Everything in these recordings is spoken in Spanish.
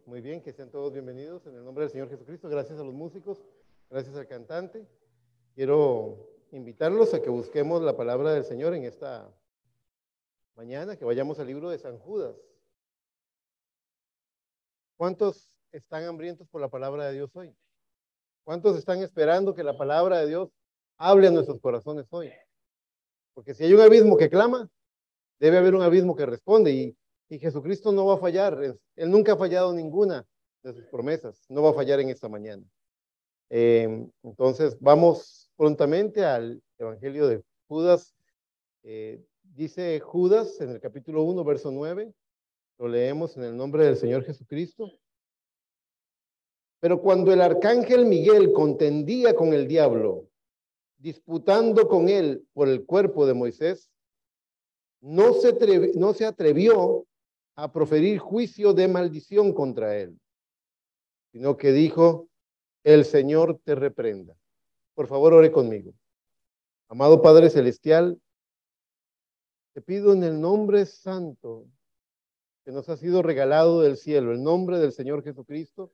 Muy bien, que sean todos bienvenidos en el nombre del Señor Jesucristo. Gracias a los músicos, gracias al cantante. Quiero invitarlos a que busquemos la palabra del Señor en esta mañana, que vayamos al libro de San Judas. ¿Cuántos están hambrientos por la palabra de Dios hoy? ¿Cuántos están esperando que la palabra de Dios hable a nuestros corazones hoy? Porque si hay un abismo que clama, debe haber un abismo que responde y Jesucristo no va a fallar. Él nunca ha fallado ninguna de sus promesas. No va a fallar en esta mañana. Entonces, vamos prontamente al Evangelio de Judas. Dice Judas en el capítulo 1, verso 9. Lo leemos en el nombre del Señor Jesucristo. Pero cuando el arcángel Miguel contendía con el diablo, disputando con él por el cuerpo de Moisés, no se atrevió a proferir juicio de maldición contra él, sino que dijo: el Señor te reprenda. Por favor, ore conmigo. Amado Padre Celestial, te pido en el nombre santo que nos ha sido regalado del cielo, el nombre del Señor Jesucristo,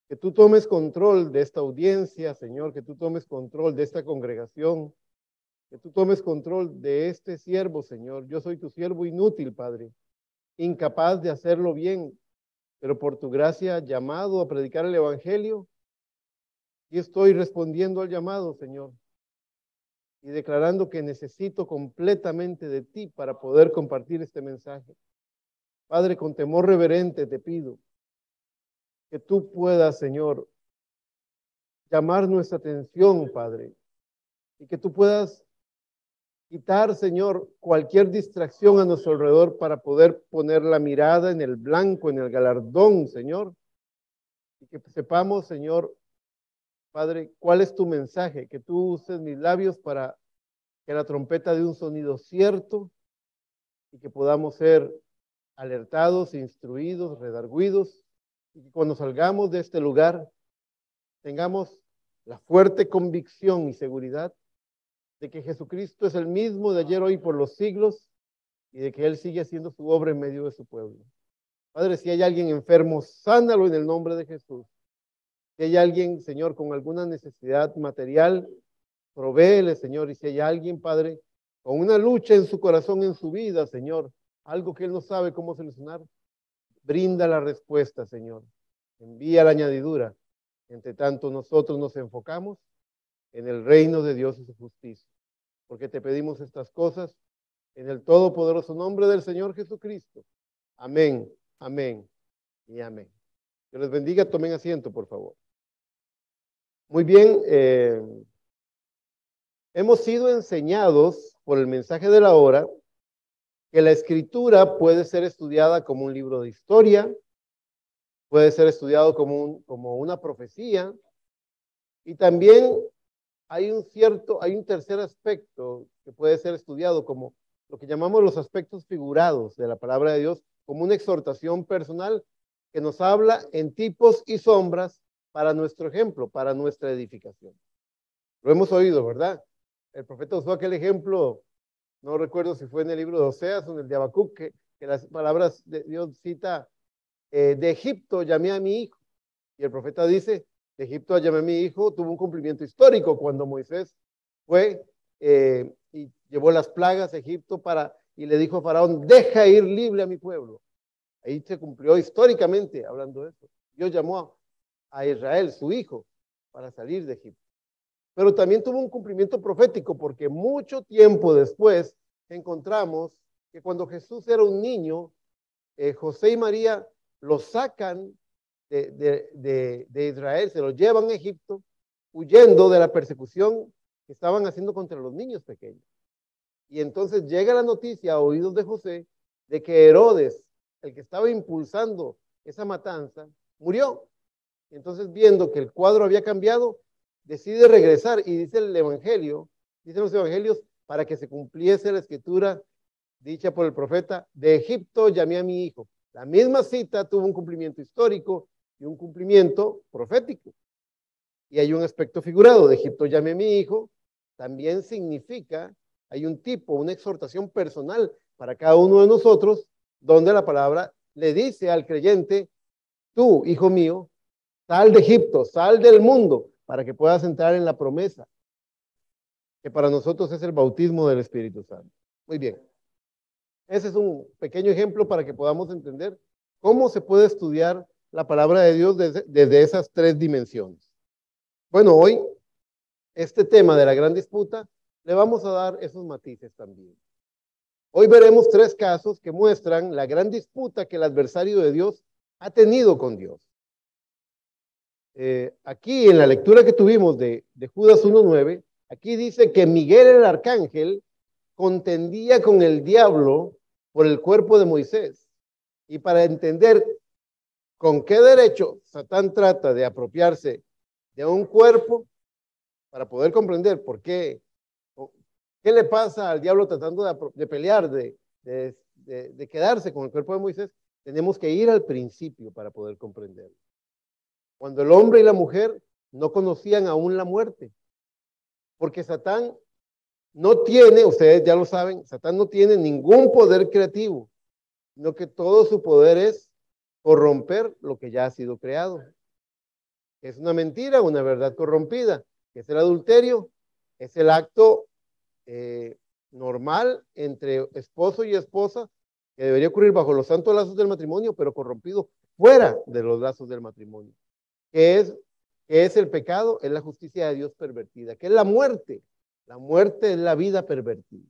que tú tomes control de esta audiencia, Señor, que tú tomes control de esta congregación, que tú tomes control de este siervo, Señor. Yo soy tu siervo inútil, Padre, incapaz de hacerlo bien, pero por tu gracia llamado a predicar el Evangelio, y estoy respondiendo al llamado, Señor, y declarando que necesito completamente de ti para poder compartir este mensaje. Padre, con temor reverente te pido que tú puedas, Señor, llamar nuestra atención, Padre, y que tú puedas quitar, Señor, cualquier distracción a nuestro alrededor para poder poner la mirada en el blanco, en el galardón, Señor, y que sepamos, Señor, Padre, cuál es tu mensaje, que tú uses mis labios para que la trompeta dé un sonido cierto y que podamos ser alertados, instruidos, redarguidos, y que cuando salgamos de este lugar tengamos la fuerte convicción y seguridad de que Jesucristo es el mismo de ayer, hoy, por los siglos, y de que Él sigue haciendo su obra en medio de su pueblo. Padre, si hay alguien enfermo, sánalo en el nombre de Jesús. Si hay alguien, Señor, con alguna necesidad material, provéele, Señor. Y si hay alguien, Padre, con una lucha en su corazón, en su vida, Señor, algo que Él no sabe cómo solucionar, brinda la respuesta, Señor. Envía la añadidura. Entre tanto, nosotros nos enfocamos en el reino de Dios y su justicia, porque te pedimos estas cosas en el todopoderoso nombre del Señor Jesucristo. Amén, amén y amén. Dios les bendiga. Tomen asiento, por favor. Muy bien, hemos sido enseñados por el mensaje de la hora que la escritura puede ser estudiada como un libro de historia, puede ser estudiado como una profecía, y también hay un tercer aspecto que puede ser estudiado como lo que llamamos los aspectos figurados de la palabra de Dios, como una exhortación personal que nos habla en tipos y sombras para nuestro ejemplo, para nuestra edificación. Lo hemos oído, ¿verdad? El profeta usó aquel ejemplo, no recuerdo si fue en el libro de Oseas o en el de Habacuc, que las palabras de Dios cita, de Egipto llamé a mi hijo. Y el profeta dice, de Egipto llamé a mi hijo, tuvo un cumplimiento histórico cuando Moisés fue y llevó las plagas a Egipto y le dijo a Faraón, deja ir libre a mi pueblo. Ahí se cumplió históricamente hablando de eso. Dios llamó a Israel, su hijo, para salir de Egipto. Pero también tuvo un cumplimiento profético, porque mucho tiempo después encontramos que cuando Jesús era un niño, José y María lo sacan de Israel, se lo llevan a Egipto, huyendo de la persecución que estaban haciendo contra los niños pequeños. Y entonces llega la noticia a oídos de José de que Herodes, el que estaba impulsando esa matanza, murió. Entonces, viendo que el cuadro había cambiado, decide regresar, y dice el Evangelio, dicen los evangelios, para que se cumpliese la escritura dicha por el profeta, de Egipto llamé a mi hijo. La misma cita tuvo un cumplimiento histórico y un cumplimiento profético. Y hay un aspecto figurado, de Egipto llamé a mi hijo, también significa, hay un tipo, una exhortación personal para cada uno de nosotros, donde la palabra le dice al creyente, tú, hijo mío, sal de Egipto, sal del mundo, para que puedas entrar en la promesa, que para nosotros es el bautismo del Espíritu Santo. Muy bien. Ese es un pequeño ejemplo para que podamos entender cómo se puede estudiar la palabra de Dios desde esas tres dimensiones. Bueno, hoy, este tema de la gran disputa, le vamos a dar esos matices también. Hoy veremos tres casos que muestran la gran disputa que el adversario de Dios ha tenido con Dios. Aquí en la lectura que tuvimos de Judas 1:9, aquí dice que Miguel el arcángel contendía con el diablo por el cuerpo de Moisés. Y para entender con qué derecho Satán trata de apropiarse de un cuerpo, para poder comprender por qué, qué le pasa al diablo tratando de pelear, de quedarse con el cuerpo de Moisés, tenemos que ir al principio para poder comprenderlo. Cuando el hombre y la mujer no conocían aún la muerte, porque Satán no tiene, ustedes ya lo saben, Satán no tiene ningún poder creativo, sino que todo su poder es corromper lo que ya ha sido creado. Es una mentira, una verdad corrompida, que es el adulterio, es el acto normal entre esposo y esposa, que debería ocurrir bajo los santos lazos del matrimonio, pero corrompido fuera de los lazos del matrimonio. ¿Qué es el pecado? Es la justicia de Dios pervertida. ¿Qué es la muerte? La muerte es la vida pervertida.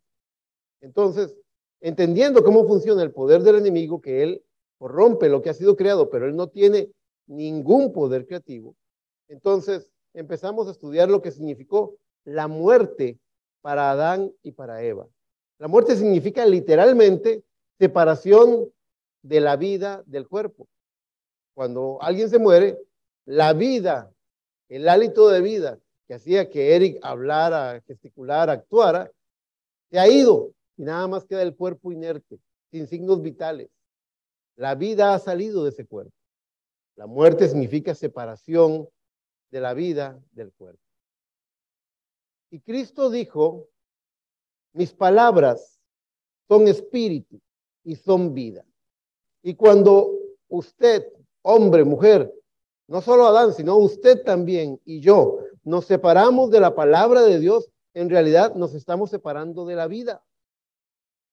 Entonces, entendiendo cómo funciona el poder del enemigo, que él corrompe lo que ha sido creado, pero él no tiene ningún poder creativo, entonces empezamos a estudiar lo que significó la muerte para Adán y para Eva. La muerte significa literalmente separación de la vida del cuerpo. Cuando alguien se muere, la vida, el hálito de vida que hacía que Eric hablara, gesticulara, actuara, se ha ido y nada más queda el cuerpo inerte, sin signos vitales. La vida ha salido de ese cuerpo. La muerte significa separación de la vida del cuerpo. Y Cristo dijo, mis palabras son espíritu y son vida. Y cuando usted, hombre, mujer, no solo Adán, sino usted también y yo, nos separamos de la palabra de Dios, en realidad nos estamos separando de la vida.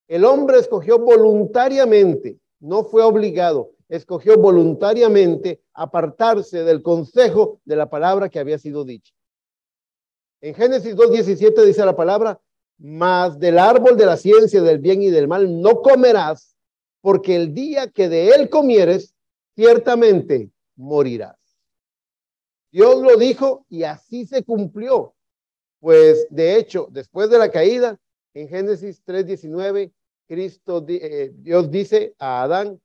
El hombre escogió voluntariamente, no fue obligado, escogió voluntariamente apartarse del consejo de la palabra que había sido dicha. En Génesis 2:17 dice la palabra, mas del árbol de la ciencia del bien y del mal no comerás, porque el día que de él comieres, ciertamente morirás. Dios lo dijo y así se cumplió. Pues de hecho, después de la caída, en Génesis 3:19, Dios dice a Adán,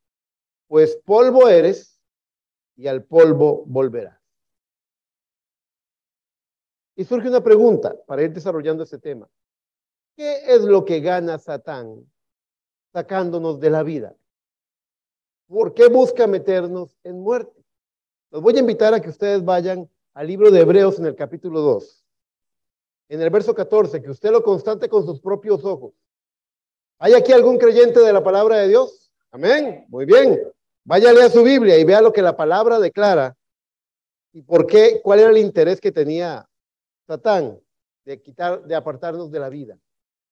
pues polvo eres y al polvo volverás. Y surge una pregunta para ir desarrollando este tema. ¿Qué es lo que gana Satán sacándonos de la vida? ¿Por qué busca meternos en muerte? Los voy a invitar a que ustedes vayan al libro de Hebreos en el capítulo 2. En el verso 14, que usted lo constate con sus propios ojos. ¿Hay aquí algún creyente de la palabra de Dios? Amén. Muy bien. Váyale a su Biblia y vea lo que la palabra declara y por qué, cuál era el interés que tenía Satán de apartarnos de la vida,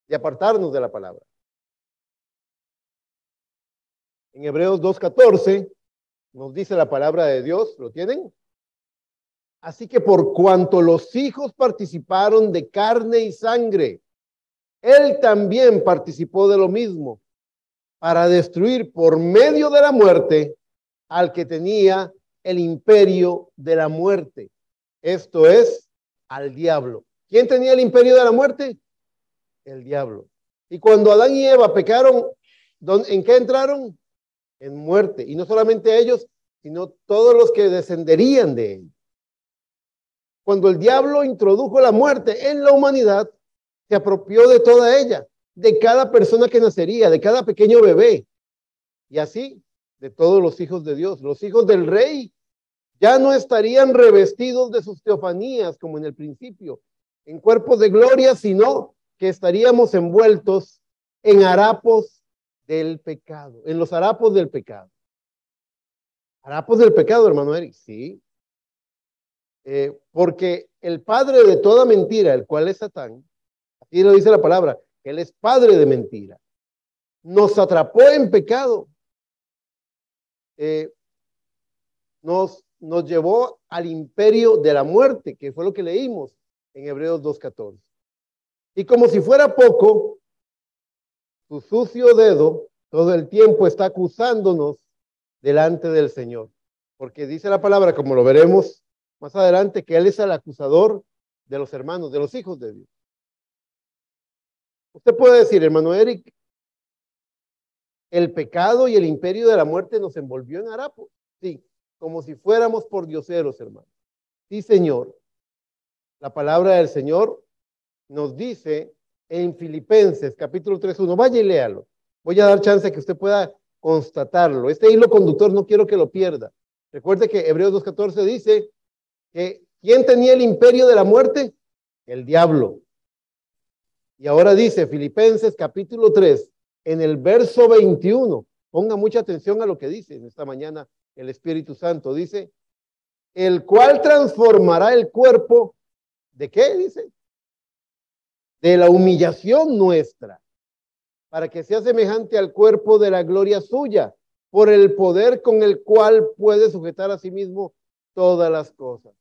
de apartarnos de la palabra. En Hebreos 2:14 nos dice la palabra de Dios, ¿lo tienen? Así que por cuanto los hijos participaron de carne y sangre, él también participó de lo mismo, para destruir por medio de la muerte al que tenía el imperio de la muerte. Esto es, al diablo. ¿Quién tenía el imperio de la muerte? El diablo. Y cuando Adán y Eva pecaron, ¿en qué entraron? En muerte. Y no solamente ellos, sino todos los que descenderían de él. Cuando el diablo introdujo la muerte en la humanidad, se apropió de toda ella, de cada persona que nacería, de cada pequeño bebé. Y así, de todos los hijos de Dios. Los hijos del rey ya no estarían revestidos de sus teofanías como en el principio, en cuerpos de gloria, sino que estaríamos envueltos en harapos del pecado, en los harapos del pecado. Harapos del pecado, hermano Eric, sí. Porque el padre de toda mentira, el cual es Satán, así lo dice la palabra, él es padre de mentira, nos atrapó en pecado, nos llevó al imperio de la muerte, que fue lo que leímos en Hebreos 2:14. Y como si fuera poco, su sucio dedo todo el tiempo está acusándonos delante del Señor, porque dice la palabra, como lo veremos más adelante, que Él es el acusador de los hermanos, de los hijos de Dios. Usted puede decir, hermano Eric, el pecado y el imperio de la muerte nos envolvió en harapos. Sí, como si fuéramos pordioseros, hermano. Sí, Señor. La palabra del Señor nos dice en Filipenses capítulo 3:1. Vaya y léalo. Voy a dar chance a que usted pueda constatarlo. Este hilo conductor no quiero que lo pierda. Recuerde que Hebreos 2:14 dice que ¿quién tenía el imperio de la muerte? El diablo. Y ahora dice Filipenses capítulo 3, en el verso 21, ponga mucha atención a lo que dice en esta mañana el Espíritu Santo. Dice, el cual transformará el cuerpo, ¿de qué? Dice, de la humillación nuestra, para que sea semejante al cuerpo de la gloria suya, por el poder con el cual puede sujetar a sí mismo todas las cosas.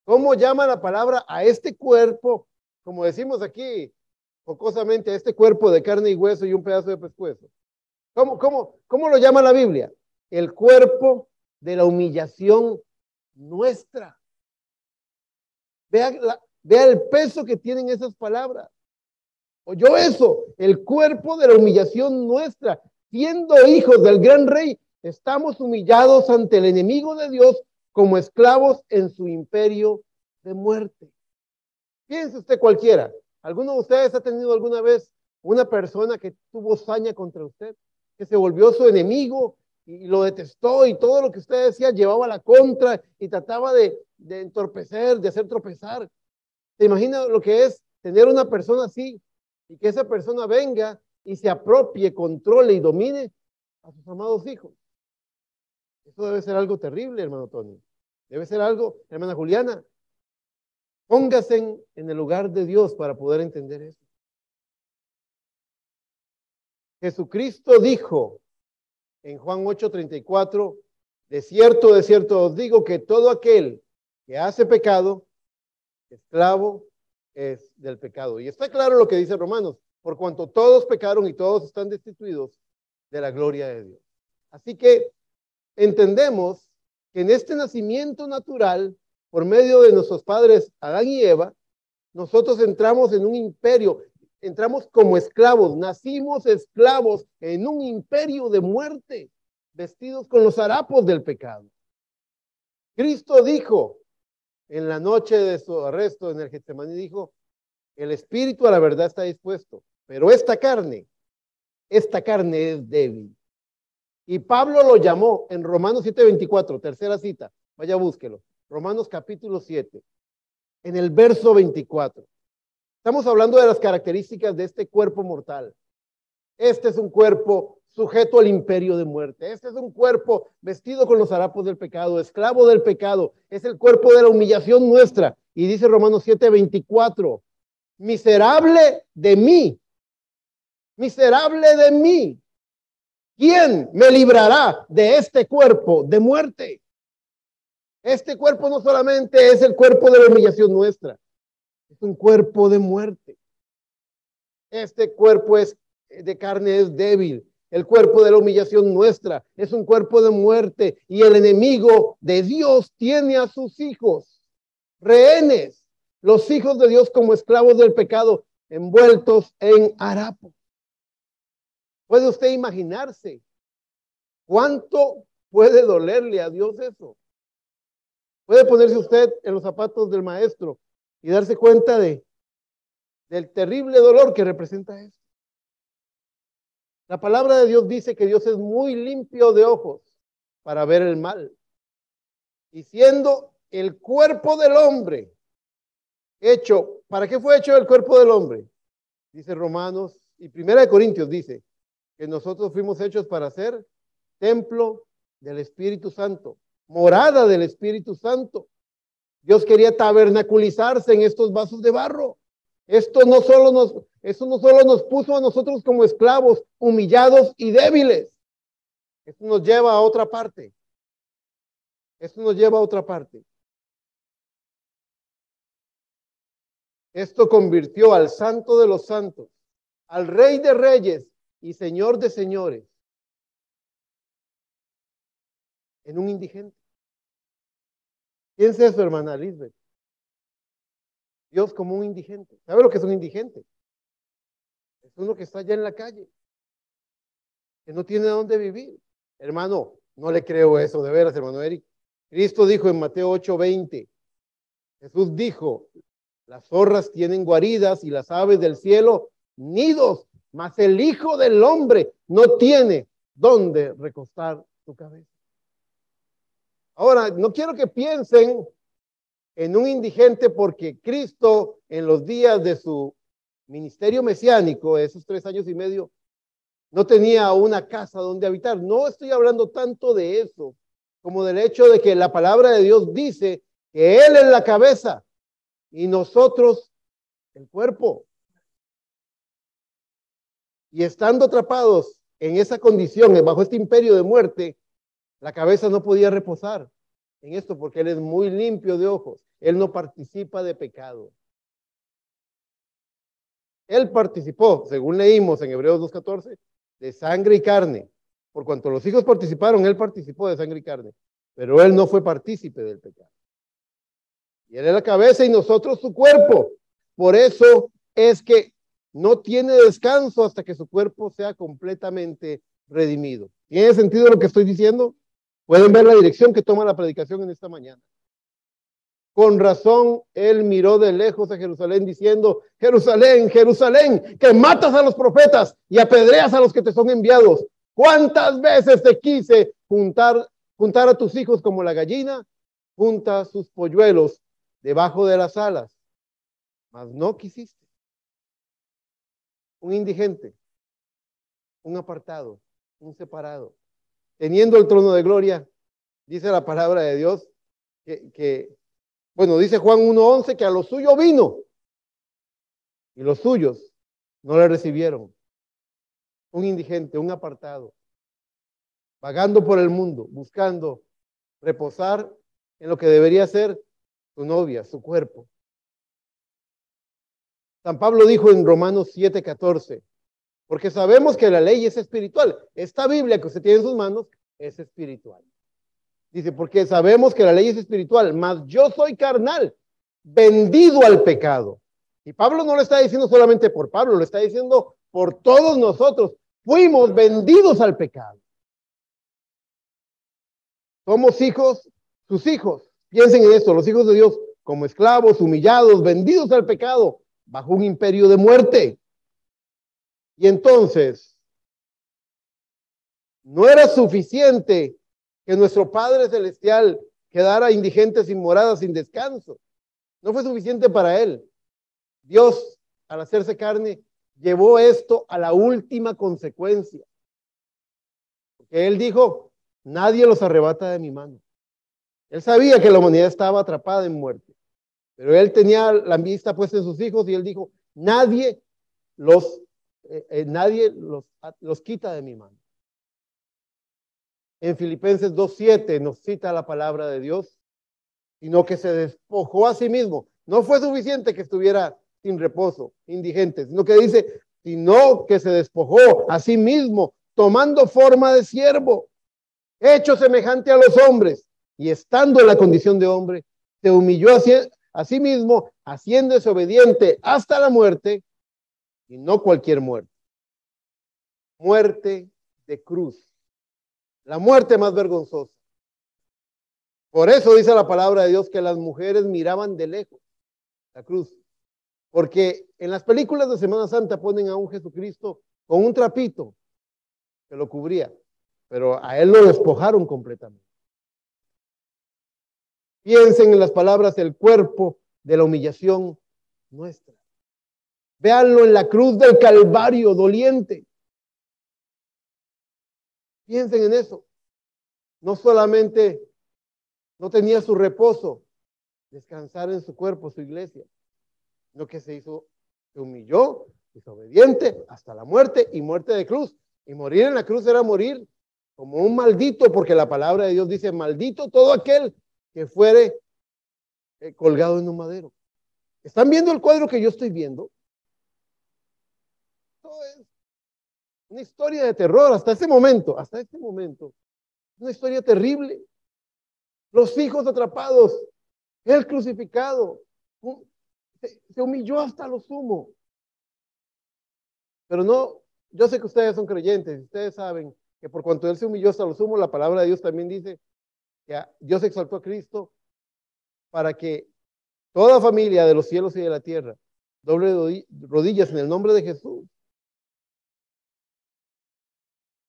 ¿Cómo llama la palabra a este cuerpo? Como decimos aquí, jocosamente, a este cuerpo de carne y hueso y un pedazo de pescuezo. ¿Cómo lo llama la Biblia? El cuerpo de la humillación nuestra. Vea el peso que tienen esas palabras. ¿Oyó eso? El cuerpo de la humillación nuestra. Siendo hijos del gran rey, estamos humillados ante el enemigo de Dios como esclavos en su imperio de muerte. Piense usted cualquiera. ¿Alguno de ustedes ha tenido alguna vez una persona que tuvo saña contra usted? Que se volvió su enemigo y lo detestó y todo lo que usted decía llevaba a la contra y trataba de entorpecer, de hacer tropezar. ¿Se imagina lo que es tener una persona así y que esa persona venga y se apropie, controle y domine a sus amados hijos? Eso debe ser algo terrible, hermano Tony. Debe ser algo, hermana Juliana. Póngase en el lugar de Dios para poder entender eso. Jesucristo dijo en Juan 8:34, de cierto os digo que todo aquel que hace pecado, esclavo es del pecado. Y está claro lo que dice Romanos, por cuanto todos pecaron y todos están destituidos de la gloria de Dios. Así que entendemos que en este nacimiento natural, por medio de nuestros padres Adán y Eva, nosotros entramos en un imperio, entramos como esclavos, nacimos esclavos en un imperio de muerte, vestidos con los harapos del pecado. Cristo dijo en la noche de su arresto en el Getsemaní, dijo, el espíritu a la verdad está dispuesto, pero esta carne es débil. Y Pablo lo llamó en Romanos 7:24, tercera cita, vaya búsquelo, Romanos capítulo 7, en el verso 24. Estamos hablando de las características de este cuerpo mortal. Este es un cuerpo sujeto al imperio de muerte. Este es un cuerpo vestido con los harapos del pecado, esclavo del pecado. Es el cuerpo de la humillación nuestra. Y dice Romanos 7:24, miserable de mí, miserable de mí. ¿Quién me librará de este cuerpo de muerte? Este cuerpo no solamente es el cuerpo de la humillación nuestra, es un cuerpo de muerte. Este cuerpo es de carne, es débil. El cuerpo de la humillación nuestra es un cuerpo de muerte y el enemigo de Dios tiene a sus hijos, rehenes, los hijos de Dios como esclavos del pecado, envueltos en harapos. ¿Puede usted imaginarse cuánto puede dolerle a Dios eso? Puede ponerse usted en los zapatos del maestro y darse cuenta del terrible dolor que representa eso. La palabra de Dios dice que Dios es muy limpio de ojos para ver el mal. Y siendo el cuerpo del hombre hecho, ¿para qué fue hecho el cuerpo del hombre? Dice Romanos y Primera de Corintios dice que nosotros fuimos hechos para ser templo del Espíritu Santo. morada del Espíritu Santo. Dios quería tabernaculizarse en estos vasos de barro. Eso no solo nos puso a nosotros como esclavos, humillados y débiles. Esto nos lleva a otra parte. Esto nos lleva a otra parte. Esto convirtió al Santo de los Santos, al Rey de Reyes y Señor de Señores, en un indigente. Piense eso, hermana Lisbeth. Dios como un indigente. ¿Sabe lo que es un indigente? Es uno que está allá en la calle, que no tiene dónde vivir. Hermano, no le creo eso, de veras, hermano Eric. Cristo dijo en Mateo 8:20, Jesús dijo, las zorras tienen guaridas y las aves del cielo nidos, mas el Hijo del Hombre no tiene dónde recostar su cabeza. Ahora, no quiero que piensen en un indigente porque Cristo en los días de su ministerio mesiánico, esos 3 años y medio, no tenía una casa donde habitar. No estoy hablando tanto de eso, como del hecho de que la palabra de Dios dice que Él es la cabeza y nosotros el cuerpo. Y estando atrapados en esa condición, bajo este imperio de muerte, la cabeza no podía reposar en esto porque Él es muy limpio de ojos. Él no participa de pecado. Él participó, según leímos en Hebreos 2:14, de sangre y carne. Por cuanto los hijos participaron, Él participó de sangre y carne. Pero Él no fue partícipe del pecado. Y Él es la cabeza y nosotros su cuerpo. Por eso es que no tiene descanso hasta que su cuerpo sea completamente redimido. ¿Tiene sentido lo que estoy diciendo? Pueden ver la dirección que toma la predicación en esta mañana. Con razón, Él miró de lejos a Jerusalén diciendo, Jerusalén, Jerusalén, que matas a los profetas y apedreas a los que te son enviados. ¿Cuántas veces te quise juntar a tus hijos como la gallina junta sus polluelos debajo de las alas? Mas no quisiste. Un indigente, un apartado, un separado, teniendo el trono de gloria, dice la palabra de Dios, bueno, dice Juan 1:11 que a lo suyo vino y los suyos no le recibieron. Un indigente, un apartado, vagando por el mundo, buscando reposar en lo que debería ser su novia, su cuerpo. San Pablo dijo en Romanos 7:14, porque sabemos que la ley es espiritual. Esta Biblia que usted tiene en sus manos es espiritual. Dice, porque sabemos que la ley es espiritual, mas yo soy carnal, vendido al pecado. Y Pablo no lo está diciendo solamente por Pablo, lo está diciendo por todos nosotros. Fuimos vendidos al pecado. Somos hijos, sus hijos. Piensen en esto, los hijos de Dios como esclavos, humillados, vendidos al pecado, bajo un imperio de muerte. Y entonces, no era suficiente que nuestro Padre Celestial quedara indigente, sin morada, sin descanso. No fue suficiente para Él. Dios, al hacerse carne, llevó esto a la última consecuencia. Porque Él dijo, nadie los arrebata de mi mano. Él sabía que la humanidad estaba atrapada en muerte, pero Él tenía la vista puesta en sus hijos y Él dijo, nadie los quita de mi mano. En Filipenses 2:7 nos cita la palabra de Dios, sino que se despojó a sí mismo. No fue suficiente que estuviera sin reposo, indigente, sino que dice, sino que se despojó a sí mismo, tomando forma de siervo, hecho semejante a los hombres, y estando en la condición de hombre, se humilló a sí mismo, haciéndose obediente hasta la muerte, y no cualquier muerte. Muerte de cruz. La muerte más vergonzosa. Por eso dice la palabra de Dios que las mujeres miraban de lejos la cruz. Porque en las películas de Semana Santa ponen a un Jesucristo con un trapito que lo cubría, pero a Él lo despojaron completamente. Piensen en las palabras, el cuerpo de la humillación nuestra. Véanlo en la cruz del Calvario doliente. Piensen en eso. No solamente no tenía su reposo, descansar en su cuerpo, su iglesia. Lo que se hizo, se humilló, es obediente hasta la muerte y muerte de cruz. Y morir en la cruz era morir como un maldito, porque la palabra de Dios dice, maldito todo aquel que fuere colgado en un madero. ¿Están viendo el cuadro que yo estoy viendo? Esto es una historia de terror hasta este momento, una historia terrible. Los hijos atrapados, él crucificado, se humilló hasta lo sumo. Pero no, yo sé que ustedes son creyentes, ustedes saben que por cuanto él se humilló hasta lo sumo, la palabra de Dios también dice que Dios exaltó a Cristo para que toda familia de los cielos y de la tierra doble rodillas en el nombre de Jesús.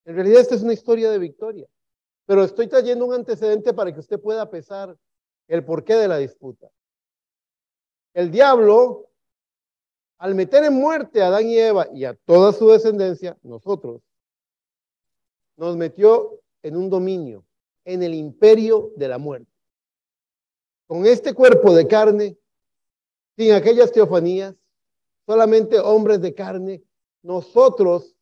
En realidad esta es una historia de victoria, pero estoy trayendo un antecedente para que usted pueda pesar el porqué de la disputa. El diablo, al meter en muerte a Adán y Eva y a toda su descendencia, nosotros, nos metió en un dominio, en el imperio de la muerte. Con este cuerpo de carne, sin aquellas teofanías, solamente hombres de carne, nosotros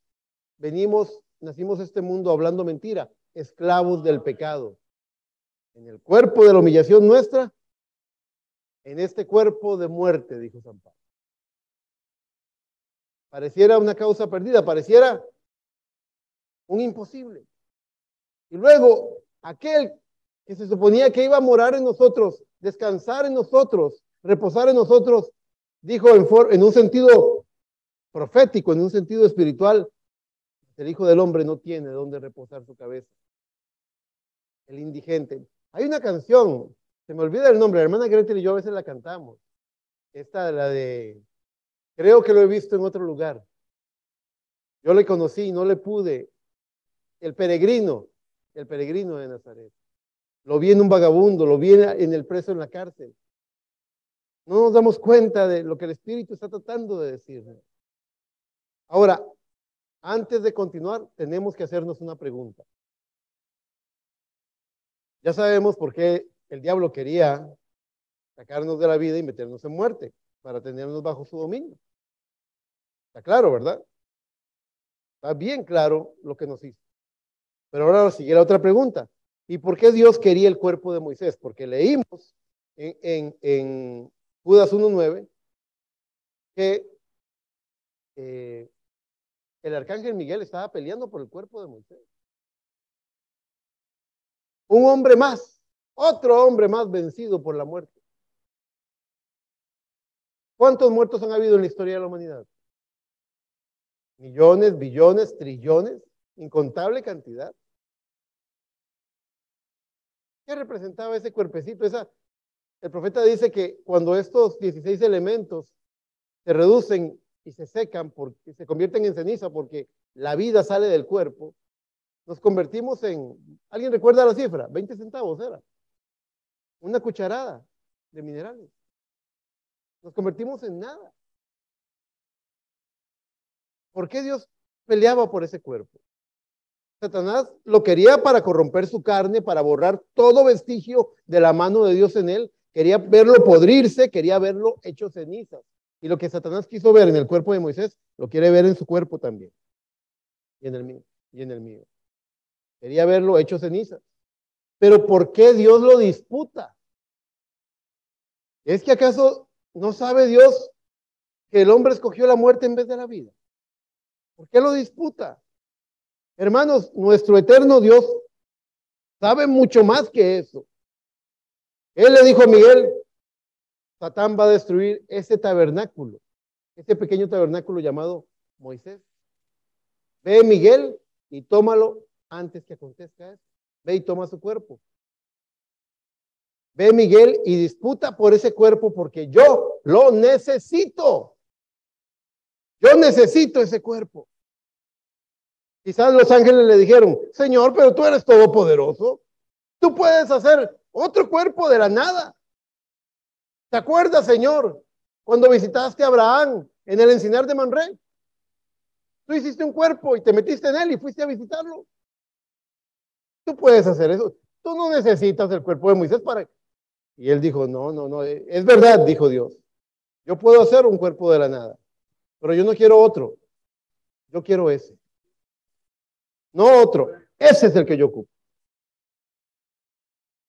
nacimos este mundo hablando mentira, esclavos del pecado. En el cuerpo de la humillación nuestra, en este cuerpo de muerte, dijo San Pablo. Pareciera una causa perdida, pareciera un imposible. Y luego, aquel que se suponía que iba a morar en nosotros, descansar en nosotros, reposar en nosotros, dijo en un sentido profético, en un sentido espiritual, el Hijo del Hombre no tiene dónde reposar su cabeza. El indigente. Hay una canción, se me olvida el nombre, la hermana Gretel y yo a veces la cantamos. Esta, la de, creo que lo he visto en otro lugar. Yo le conocí, no le pude. El peregrino de Nazaret. Lo vi en un vagabundo, lo vi en el preso en la cárcel. No nos damos cuenta de lo que el Espíritu está tratando de decirnos. Ahora, antes de continuar, tenemos que hacernos una pregunta. Ya sabemos por qué el diablo quería sacarnos de la vida y meternos en muerte, para tenernos bajo su dominio. Está claro, ¿verdad? Está bien claro lo que nos hizo. Pero ahora sigue la otra pregunta. ¿Y por qué Dios quería el cuerpo de Moisés? Porque leímos en Judas 1:9 que el arcángel Miguel estaba peleando por el cuerpo de Moisés. Un hombre más, otro hombre más vencido por la muerte. ¿Cuántos muertos han habido en la historia de la humanidad? Millones, billones, trillones, incontable cantidad. ¿Qué representaba ese cuerpecito? El profeta dice que cuando estos 16 elementos se reducen y se secan, porque se convierten en ceniza, porque la vida sale del cuerpo, nos convertimos en, ¿alguien recuerda la cifra? 20 centavos era. Una cucharada de minerales. Nos convertimos en nada. ¿Por qué Dios peleaba por ese cuerpo? Satanás lo quería para corromper su carne, para borrar todo vestigio de la mano de Dios en él. Quería verlo podrirse, quería verlo hecho cenizas. Y lo que Satanás quiso ver en el cuerpo de Moisés, lo quiere ver en su cuerpo también. Y en el mío. Y en el mío. Quería verlo hecho cenizas. Pero ¿por qué Dios lo disputa? ¿Es que acaso no sabe Dios que el hombre escogió la muerte en vez de la vida? ¿Por qué lo disputa? Hermanos, nuestro eterno Dios sabe mucho más que eso. Él le dijo a Miguel, Satán va a destruir ese tabernáculo, ese pequeño tabernáculo llamado Moisés. Ve, Miguel, y tómalo antes que acontezca eso. Ve y toma su cuerpo. Ve, Miguel, y disputa por ese cuerpo porque yo lo necesito. Yo necesito ese cuerpo. Quizás los ángeles le dijeron, Señor, pero tú eres todopoderoso. Tú puedes hacer otro cuerpo de la nada. ¿Te acuerdas, Señor, cuando visitaste a Abraham en el encinar de Mamre? Tú hiciste un cuerpo y te metiste en él y fuiste a visitarlo. Tú puedes hacer eso. tú no necesitas el cuerpo de Moisés para... Y él dijo, no, no, no, es verdad, dijo Dios. Yo puedo hacer un cuerpo de la nada, pero yo no quiero otro. Yo quiero ese. No otro. Ese es el que yo ocupo.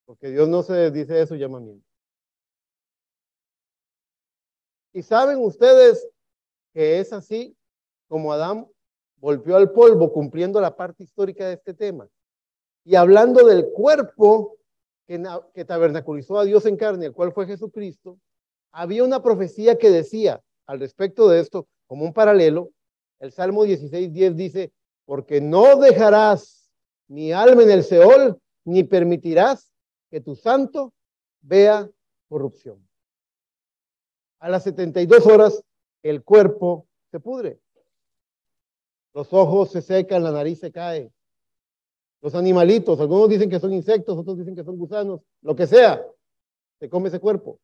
Porque Dios no se desdice de su llamamiento. Y saben ustedes que es así como Adán volvió al polvo, cumpliendo la parte histórica de este tema. Y hablando del cuerpo que tabernaculizó a Dios en carne, el cual fue Jesucristo, había una profecía que decía al respecto de esto, como un paralelo, el Salmo 16:10 dice, porque no dejarás mi alma en el Seol, ni permitirás que tu santo vea corrupción. A las 72 horas, el cuerpo se pudre. Los ojos se secan, la nariz se cae. Los animalitos, algunos dicen que son insectos, otros dicen que son gusanos, lo que sea, se come ese cuerpo.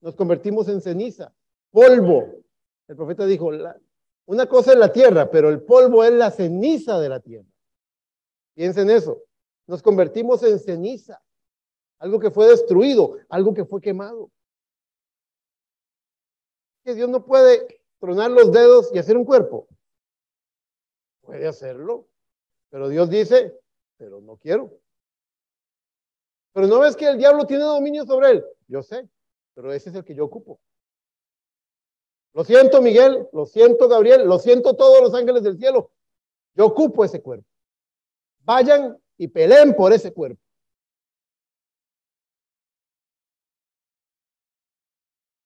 Nos convertimos en ceniza, polvo. El profeta dijo, una cosa es la tierra, pero el polvo es la ceniza de la tierra. Piensen eso. Nos convertimos en ceniza, algo que fue destruido, algo que fue quemado. Que Dios no puede tronar los dedos y hacer un cuerpo. Puede hacerlo, pero Dios dice, pero no quiero. Pero no ves que el diablo tiene dominio sobre él. Yo sé, pero ese es el que yo ocupo. Lo siento, Miguel, lo siento, Gabriel, lo siento todos los ángeles del cielo. Yo ocupo ese cuerpo. Vayan y peleen por ese cuerpo.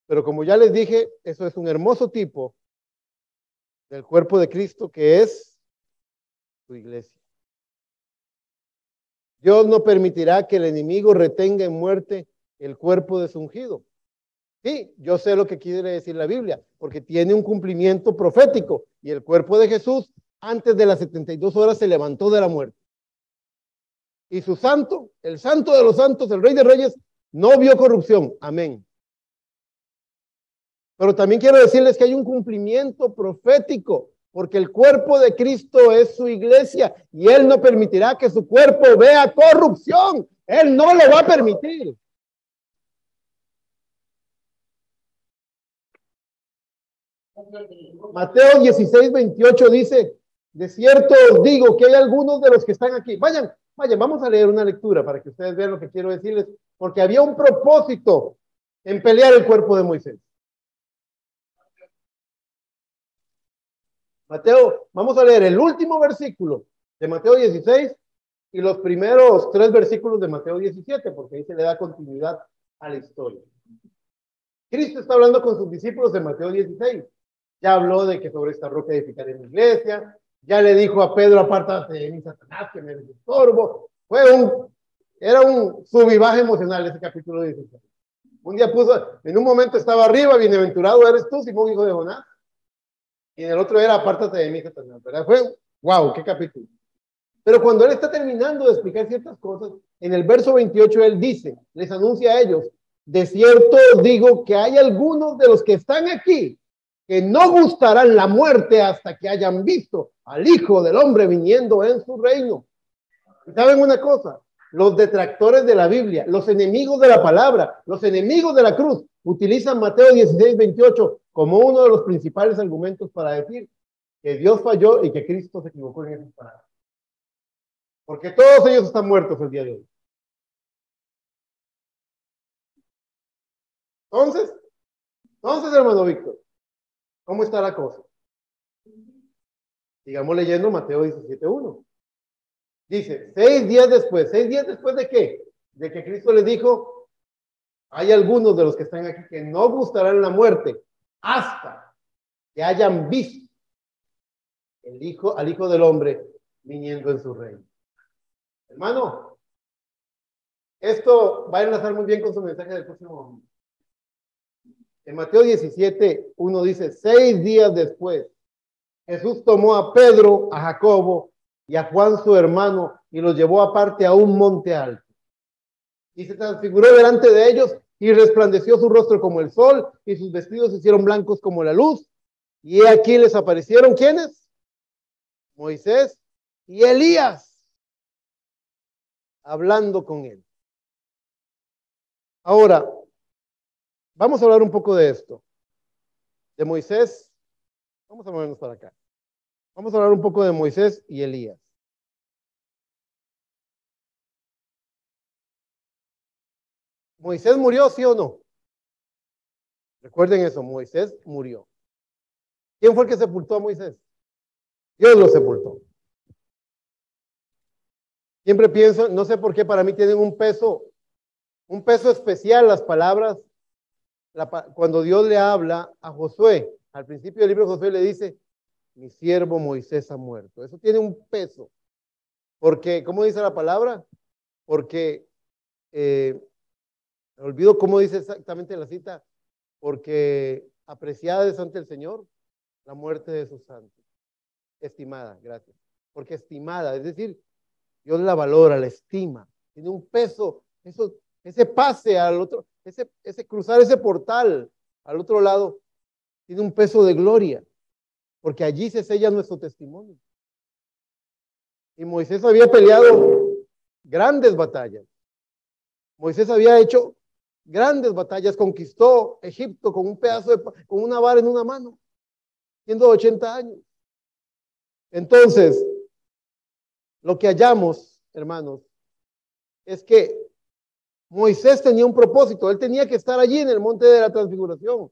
Pero como ya les dije, eso es un hermoso tipo del cuerpo de Cristo que es su iglesia. Dios no permitirá que el enemigo retenga en muerte el cuerpo de su ungido. Sí, yo sé lo que quiere decir la Biblia, porque tiene un cumplimiento profético y el cuerpo de Jesús antes de las 72 horas se levantó de la muerte. Y su santo, el santo de los santos, el rey de reyes, no vio corrupción. Amén. Pero también quiero decirles que hay un cumplimiento profético, porque el cuerpo de Cristo es su iglesia y Él no permitirá que su cuerpo vea corrupción. Él no lo va a permitir. Mateo 16:28 dice, de cierto os digo que hay algunos de los que están aquí. Vayan, vamos a leer una lectura para que ustedes vean lo que quiero decirles, porque había un propósito en pelear el cuerpo de Moisés. Mateo, vamos a leer el último versículo de Mateo 16 y los primeros 3 versículos de Mateo 17, porque ahí se le da continuidad a la historia. Cristo está hablando con sus discípulos en Mateo 16. Ya habló de que sobre esta roca edificaré mi iglesia. Ya le dijo a Pedro, apártate de mí, Satanás, que me eres estorbo. Era un sub y baja emocional ese capítulo 16. Un día puso, en un momento estaba arriba, bienaventurado eres tú, Simón, hijo de Jonás. Y en el otro era, apártate de mí, Satanás. ¿Verdad? Wow, qué capítulo. Pero cuando él está terminando de explicar ciertas cosas, en el verso 28 él dice, les anuncia a ellos, de cierto os digo que hay algunos de los que están aquí que no gustarán la muerte hasta que hayan visto al Hijo del Hombre viniendo en su reino. ¿Y saben una cosa? Los detractores de la Biblia, los enemigos de la palabra, los enemigos de la cruz, utilizan Mateo 16:28 como uno de los principales argumentos para decir que Dios falló y que Cristo se equivocó en esas palabras. Porque todos ellos están muertos el día de hoy. Entonces, hermano Víctor, ¿cómo está la cosa? Sigamos leyendo Mateo 17:1. Dice, 6 días después ¿de qué? De que Cristo les dijo, hay algunos de los que están aquí que no gustarán la muerte hasta que hayan visto al Hijo del Hombre viniendo en su reino. Hermano, esto va a enlazar muy bien con su mensaje del próximo domingo. En Mateo 17:1 dice, 6 días después, Jesús tomó a Pedro, a Jacobo y a Juan su hermano y los llevó aparte a un monte alto. Y se transfiguró delante de ellos y resplandeció su rostro como el sol y sus vestidos se hicieron blancos como la luz. Y aquí les aparecieron, ¿quiénes? Moisés y Elías. hablando con él. Ahora, vamos a hablar un poco de esto, de Moisés. Vamos a movernos para acá. Vamos a hablar un poco de Moisés y Elías. ¿Moisés murió, sí o no? Recuerden eso, Moisés murió. ¿Quién fue el que sepultó a Moisés? Dios lo sepultó. Siempre pienso, no sé por qué para mí tienen un peso especial las palabras. Cuando Dios le habla a Josué, al principio del libro de Josué le dice, mi siervo Moisés ha muerto. Eso tiene un peso. Porque, ¿cómo dice la palabra? Porque, me olvido cómo dice exactamente la cita, porque apreciada es ante el Señor la muerte de sus santos. Estimada, gracias. Porque estimada, es decir, Dios la valora, la estima. Tiene un peso, ese pase al otro, ese cruzar ese portal al otro lado, tiene un peso de gloria, porque allí se sella nuestro testimonio. Y Moisés había peleado grandes batallas. Moisés había hecho grandes batallas, conquistó Egipto con un pedazo con una vara en una mano, siendo 80 años. Entonces, lo que hallamos, hermanos, es que Moisés tenía un propósito, él tenía que estar allí en el monte de la transfiguración.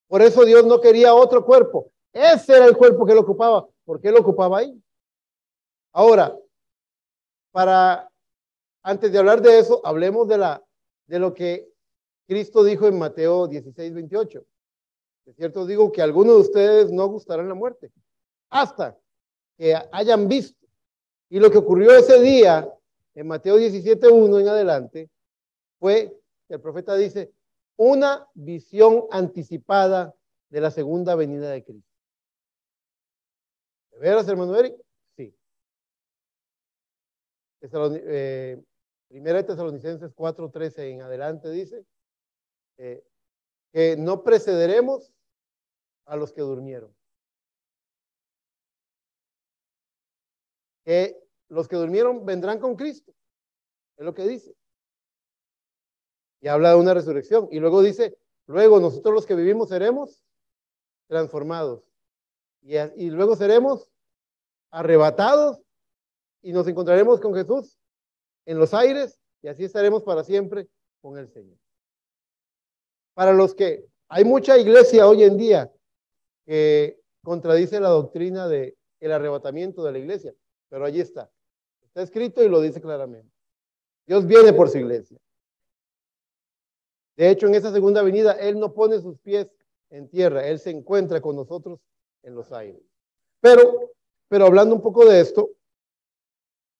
Por eso Dios no quería otro cuerpo. Ese era el cuerpo que él ocupaba. ¿Por qué lo ocupaba ahí? Ahora, antes de hablar de eso, hablemos de lo que Cristo dijo en Mateo 16:28. De cierto digo que algunos de ustedes no gustarán la muerte hasta que hayan visto. Y lo que ocurrió ese día, en Mateo 17:1 en adelante, fue, el profeta dice, una visión anticipada de la segunda venida de Cristo. ¿De veras, hermano Eric? Sí. Primera de Tesalonicenses 4:13 en adelante dice que no precederemos a los que durmieron. Que los que durmieron vendrán con Cristo. Es lo que dice. Y habla de una resurrección. Y luego dice, luego nosotros los que vivimos seremos transformados. Y luego seremos arrebatados y nos encontraremos con Jesús en los aires y así estaremos para siempre con el Señor. Para los que hay mucha iglesia hoy en día que contradice la doctrina del arrebatamiento de la iglesia, pero allí está. Está escrito y lo dice claramente. Dios viene por su iglesia. De hecho, en esa segunda venida, Él no pone sus pies en tierra, Él se encuentra con nosotros en los aires. Pero hablando un poco de esto,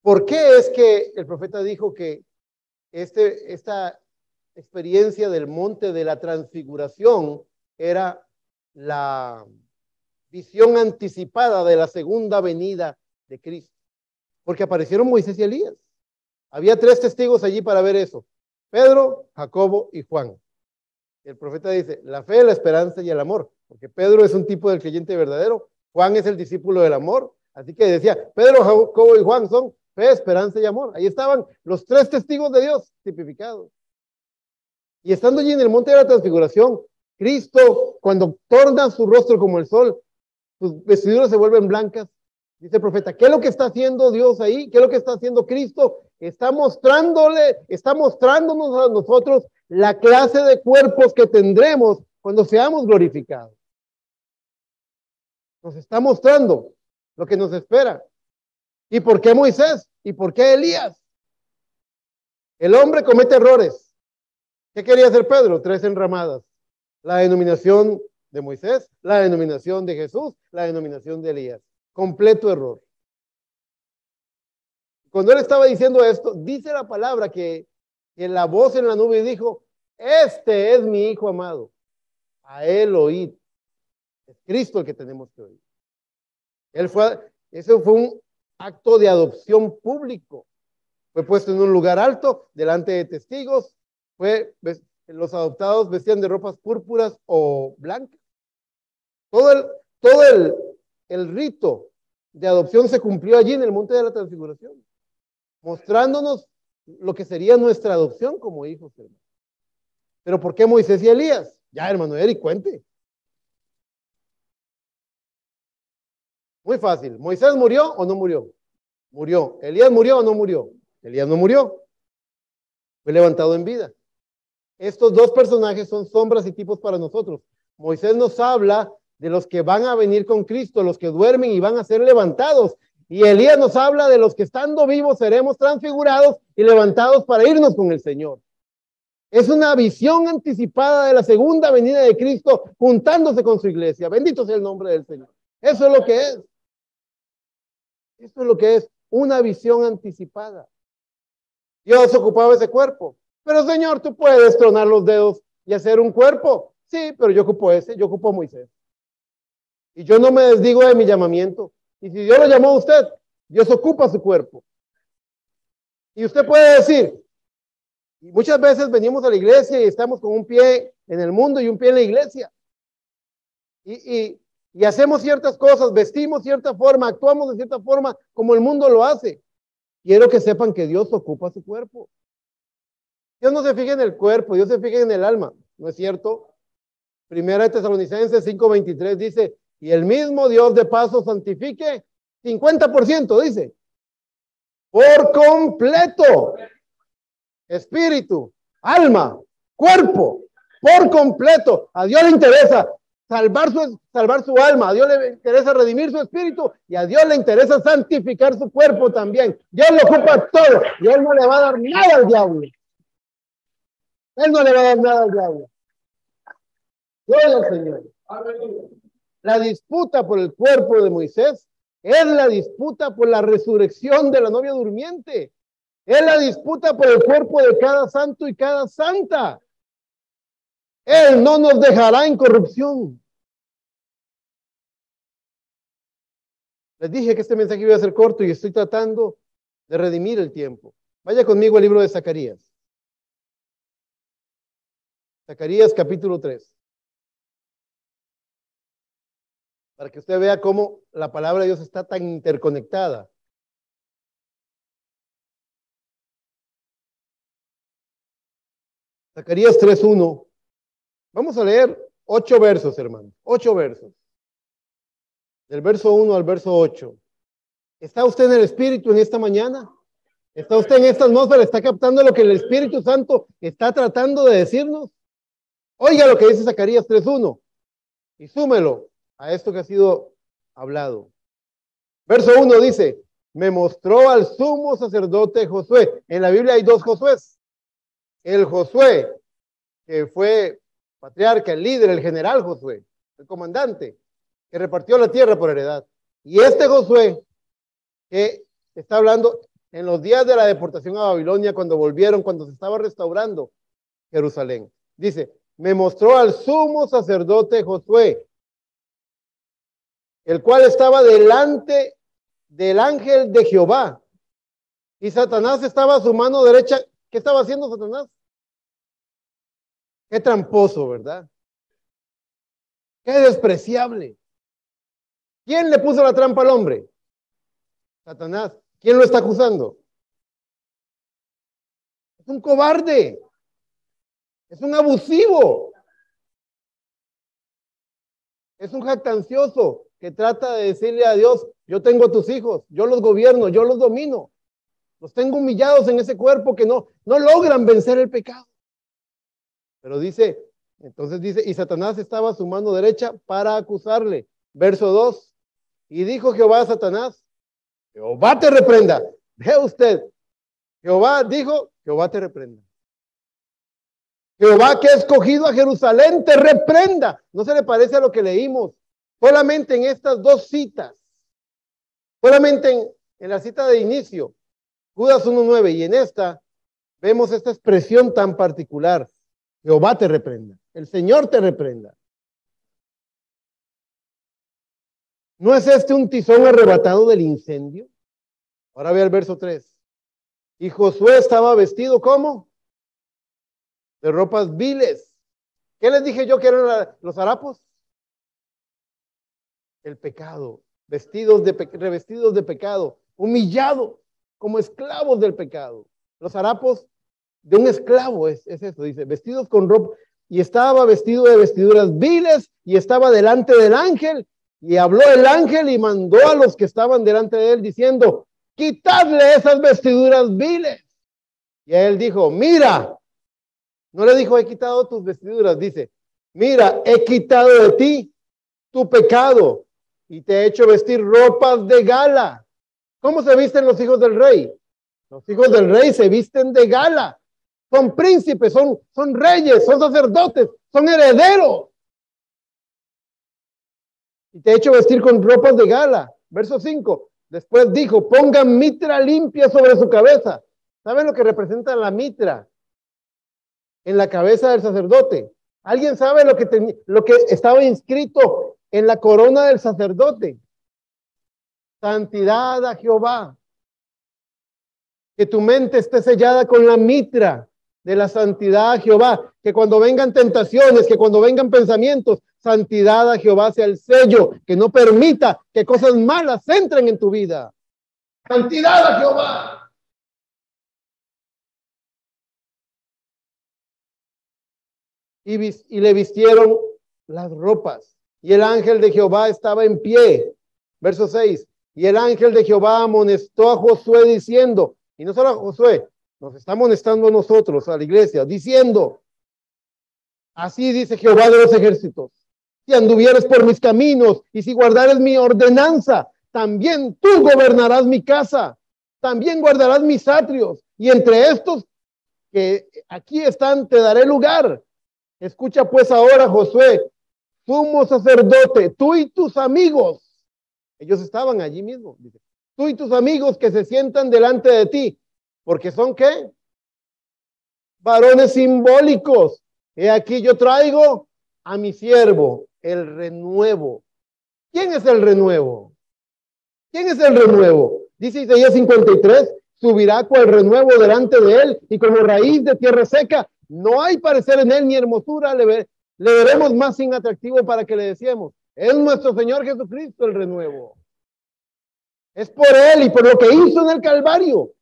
¿por qué es que el profeta dijo que esta experiencia del monte de la transfiguración era la visión anticipada de la segunda venida de Cristo? Porque aparecieron Moisés y Elías. Había 3 testigos allí para ver eso: Pedro, Jacobo y Juan. El profeta dice, la fe, la esperanza y el amor, porque Pedro es un tipo del creyente verdadero, Juan es el discípulo del amor, así que decía, Pedro, Jacobo y Juan son fe, esperanza y amor. Ahí estaban los 3 testigos de Dios tipificados. Y estando allí en el monte de la transfiguración, Cristo, cuando torna su rostro como el sol, sus vestiduras se vuelven blancas. Dice el profeta, ¿qué es lo que está haciendo Dios ahí? ¿Qué es lo que está haciendo Cristo? Está mostrándonos a nosotros la clase de cuerpos que tendremos cuando seamos glorificados. Nos está mostrando lo que nos espera. ¿Y por qué Moisés? ¿Y por qué Elías? El hombre comete errores. ¿Qué quería hacer Pedro? 3 enramadas. La denominación de Moisés, la denominación de Jesús, la denominación de Elías. Completo error. Cuando él estaba diciendo esto, dice la palabra que la voz en la nube dijo, este es mi hijo amado, a él oíd. Es Cristo el que tenemos que oír. Eso fue un acto de adopción público. Fue puesto en un lugar alto, delante de testigos. Los adoptados vestían de ropas púrpuras o blancas. Todo el rito de adopción se cumplió allí en el monte de la transfiguración, mostrándonos lo que sería nuestra adopción como hijos, hermano. Pero ¿por qué Moisés y Elías? Ya, hermano Eric, cuente. Muy fácil. ¿Moisés murió o no murió? Murió. ¿Elías murió o no murió? Elías no murió. Fue levantado en vida. Estos dos personajes son sombras y tipos para nosotros. Moisés nos habla de los que van a venir con Cristo, los que duermen y van a ser levantados. Y Elías nos habla de los que estando vivos seremos transfigurados y levantados para irnos con el Señor. Es una visión anticipada de la segunda venida de Cristo juntándose con su iglesia. Bendito sea el nombre del Señor. Eso es lo que es. Eso es lo que es una visión anticipada. Dios ocupaba ese cuerpo. Pero Señor, tú puedes tronar los dedos y hacer un cuerpo. Sí, pero yo ocupo ese, yo ocupo a Moisés. Y yo no me desdigo de mi llamamiento. Y si Dios lo llamó a usted, Dios ocupa su cuerpo. Y usted puede decir, y muchas veces venimos a la iglesia y estamos con un pie en el mundo y un pie en la iglesia. Y hacemos ciertas cosas, vestimos cierta forma, actuamos de cierta forma como el mundo lo hace. Quiero que sepan que Dios ocupa su cuerpo. Dios no se fija en el cuerpo, Dios se fija en el alma, ¿no es cierto? Primera de Tesalonicenses 5:23 dice, y el mismo Dios de paso santifique 50%, dice, por completo, espíritu, alma, cuerpo, por completo. A Dios le interesa salvar su alma, a Dios le interesa redimir su espíritu y a Dios le interesa santificar su cuerpo también. Dios lo ocupa todo y Él no le va a dar nada al diablo. Él no le va a dar nada al diablo. Gloria al Señor. La disputa por el cuerpo de Moisés es la disputa por la resurrección de la novia durmiente. Es la disputa por el cuerpo de cada santo y cada santa. Él no nos dejará en corrupción. Les dije que este mensaje iba a ser corto y estoy tratando de redimir el tiempo. Vaya conmigo al libro de Zacarías. Zacarías capítulo 3. Para que usted vea cómo la palabra de Dios está tan interconectada. Zacarías 3:1. Vamos a leer 8 versos, hermano. 8 versos. Del verso 1 al verso 8. ¿Está usted en el Espíritu en esta mañana? ¿Está usted en esta atmósfera? ¿Está captando lo que el Espíritu Santo está tratando de decirnos? Oiga lo que dice Zacarías 3:1 y súmelo a esto que ha sido hablado. Verso 1 dice, me mostró al sumo sacerdote Josué. En la Biblia hay 2 Josués. El Josué, que fue patriarca, el líder, el general Josué, el comandante, que repartió la tierra por heredad. Y este Josué, que está hablando en los días de la deportación a Babilonia, cuando volvieron, cuando se estaba restaurando Jerusalén. Dice, me mostró al sumo sacerdote Josué, el cual estaba delante del ángel de Jehová. Y Satanás estaba a su mano derecha. ¿Qué estaba haciendo Satanás? Qué tramposo, ¿verdad? Qué despreciable. ¿Quién le puso la trampa al hombre? Satanás. ¿Quién lo está acusando? Es un cobarde. Es un abusivo. Es un jactancioso que trata de decirle a Dios, yo tengo a tus hijos, yo los gobierno, yo los domino. Los tengo humillados en ese cuerpo que no logran vencer el pecado. Pero dice, entonces dice, y Satanás estaba a su mano derecha para acusarle. Verso 2, y dijo Jehová a Satanás, Jehová te reprenda. Ve usted, Jehová dijo, Jehová te reprenda. Jehová que ha escogido a Jerusalén te reprenda. ¿No se le parece a lo que leímos? Solamente en estas 2 citas, solamente en la cita de inicio, Judas 1:9, y en esta vemos esta expresión tan particular. Jehová te reprenda. El Señor te reprenda. ¿No es este un tizón arrebatado del incendio? Ahora ve el verso 3. Y Josué estaba vestido ¿cómo? De ropas viles. ¿Qué les dije yo que eran los harapos? El pecado. Revestidos de pecado. Humillados como esclavos del pecado. Los harapos de un esclavo es eso, dice, vestidos con ropa, y estaba vestido de vestiduras viles, y estaba delante del ángel, y habló el ángel y mandó a los que estaban delante de él diciendo, quitadle esas vestiduras viles. Y a él dijo, mira, no le dijo, he quitado tus vestiduras, dice, mira, he quitado de ti tu pecado y te he hecho vestir ropas de gala. ¿Cómo se visten los hijos del rey? Los hijos del rey se visten de gala. Son príncipes, son reyes, son sacerdotes, son herederos. Y te he hecho vestir con ropas de gala. Verso 5. Después dijo, pongan mitra limpia sobre su cabeza. ¿Saben lo que representa la mitra en la cabeza del sacerdote? ¿Alguien sabe lo que estaba inscrito en la corona del sacerdote? Santidad a Jehová. Que tu mente esté sellada con la mitra de la santidad a Jehová. Que cuando vengan tentaciones, que cuando vengan pensamientos, santidad a Jehová sea el sello que no permita que cosas malas entren en tu vida. Santidad a Jehová. Y le vistieron las ropas. Y el ángel de Jehová estaba en pie. Verso 6. Y el ángel de Jehová amonestó a Josué diciendo, y no solo a Josué, nos está amonestando a nosotros, a la iglesia, diciendo, así dice Jehová de los ejércitos, si anduvieres por mis caminos y si guardares mi ordenanza, también tú gobernarás mi casa, también guardarás mis atrios, y entre estos que aquí están te daré lugar. Escucha pues ahora, Josué, sumo sacerdote, tú y tus amigos. Ellos estaban allí mismo. Dice, tú y tus amigos que se sientan delante de ti. Porque son ¿qué? Varones simbólicos. He aquí yo traigo a mi siervo, el renuevo. ¿Quién es el renuevo? ¿Quién es el renuevo? Dice Isaías 53, subirá cual renuevo delante de él y como raíz de tierra seca. No hay parecer en él ni hermosura. Le veremos más sin atractivo para que le decíamos. Es nuestro Señor Jesucristo el renuevo. Es por él y por lo que hizo en el Calvario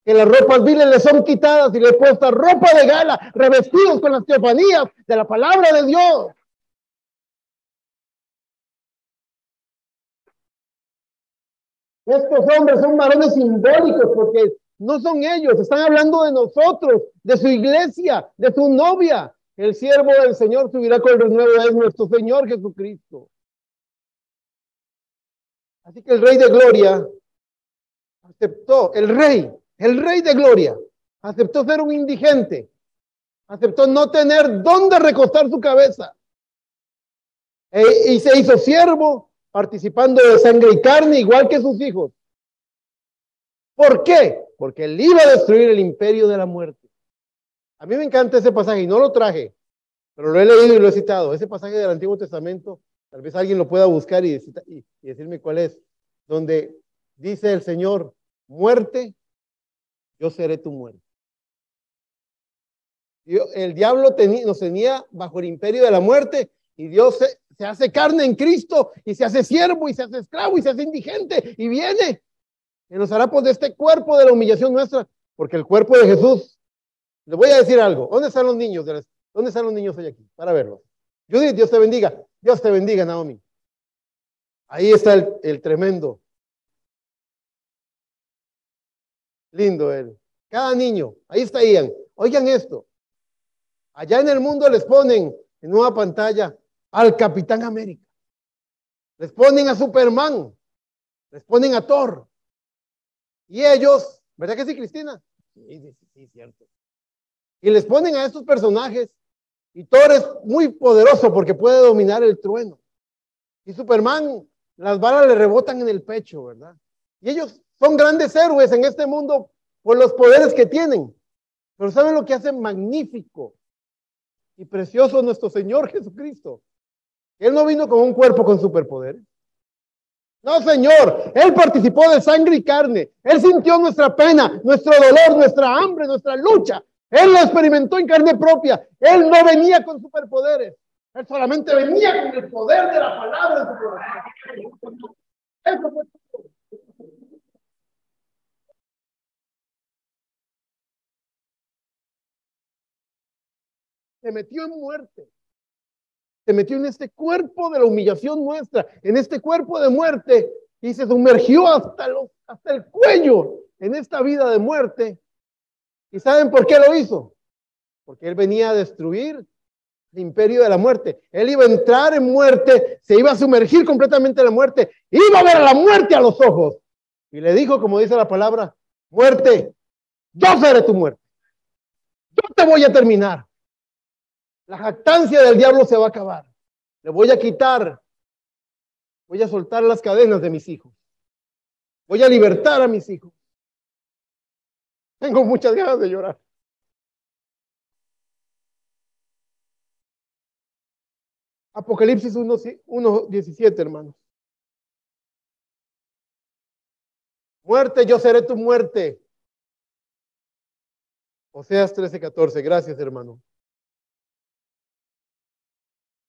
que las ropas viles le son quitadas y le puesta ropa de gala, revestidos con las teofanías de la palabra de Dios. Estos hombres son varones simbólicos porque no son ellos, están hablando de nosotros, de su iglesia, de su novia. El siervo del Señor subirá con el renuevo, es nuestro Señor Jesucristo. Así que el Rey de Gloria aceptó, el Rey de Gloria, aceptó ser un indigente, aceptó no tener dónde recostar su cabeza y se hizo siervo, participando de sangre y carne, igual que sus hijos. ¿Por qué? Porque él iba a destruir el imperio de la muerte. A mí me encanta ese pasaje y no lo traje, pero lo he leído y lo he citado. Ese pasaje del Antiguo Testamento, tal vez alguien lo pueda buscar y decirme cuál es, donde dice el Señor, muerte, yo seré tu muerte. El diablo nos tenía bajo el imperio de la muerte y Dios se hace carne en Cristo y se hace siervo y se hace esclavo y se hace indigente y viene y nos hará pues de este cuerpo de la humillación nuestra, porque el cuerpo de Jesús, les voy a decir algo, ¿dónde están los niños? ¿Dónde están los niños hoy aquí? Para verlos. Judith, Dios te bendiga, Naomi. Ahí está el tremendo. Lindo él. Cada niño, ahí está Ian. Oigan esto. Allá en el mundo les ponen en una pantalla al Capitán América. Les ponen a Superman. Les ponen a Thor. Y ellos, ¿verdad que sí, Cristina? Sí, cierto. Y les ponen a estos personajes. Y Thor es muy poderoso porque puede dominar el trueno. Y Superman, las balas le rebotan en el pecho, ¿verdad? Y ellos son grandes héroes en este mundo por los poderes que tienen. Pero ¿saben lo que hace magnífico y precioso nuestro Señor Jesucristo? Él no vino con un cuerpo con superpoderes. No, Señor, Él participó de sangre y carne. Él sintió nuestra pena, nuestro dolor, nuestra hambre, nuestra lucha. Él lo experimentó en carne propia. Él no venía con superpoderes. Él solamente venía con el poder de la palabra en su corazón. Eso fue se metió en muerte. Se metió en este cuerpo de la humillación nuestra, en este cuerpo de muerte, y se sumergió hasta el cuello en esta vida de muerte. ¿Y saben por qué lo hizo? Porque él venía a destruir el imperio de la muerte. Él iba a entrar en muerte, se iba a sumergir completamente en la muerte, iba a ver a la muerte a los ojos. Y le dijo, como dice la palabra, muerte, yo seré tu muerte. Yo te voy a terminar. La jactancia del diablo se va a acabar. Le voy a quitar, voy a soltar las cadenas de mis hijos. Voy a libertar a mis hijos. Tengo muchas ganas de llorar. Apocalipsis 1:17, hermanos. Muerte, yo seré tu muerte. Oseas 13:14. Gracias, hermano.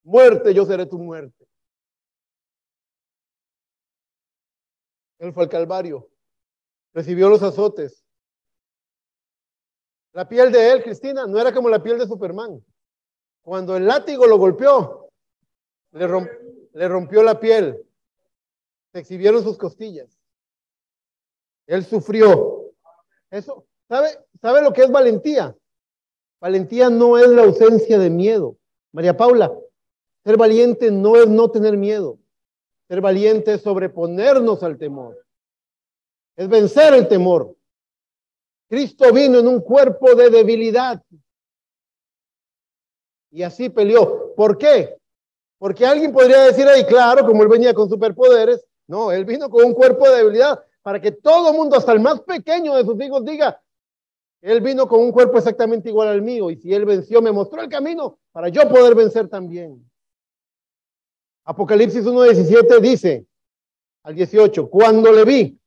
Muerte, yo seré tu muerte. Él fue al Calvario. Recibió los azotes. La piel de él, Cristina, no era como la piel de Superman. Cuando el látigo lo golpeó, le rompió la piel. Se exhibieron sus costillas. Él sufrió. Eso, ¿sabe lo que es valentía? Valentía no es la ausencia de miedo. María Paula, ser valiente no es no tener miedo. Ser valiente es sobreponernos al temor. Es vencer el temor. Cristo vino en un cuerpo de debilidad. Y así peleó. ¿Por qué? Porque alguien podría decir ahí, claro, como él venía con superpoderes. No, él vino con un cuerpo de debilidad para que todo mundo, hasta el más pequeño de sus hijos, diga, él vino con un cuerpo exactamente igual al mío. Y si él venció, me mostró el camino para yo poder vencer también. Apocalipsis 1:17 dice, al 18, cuando le vi,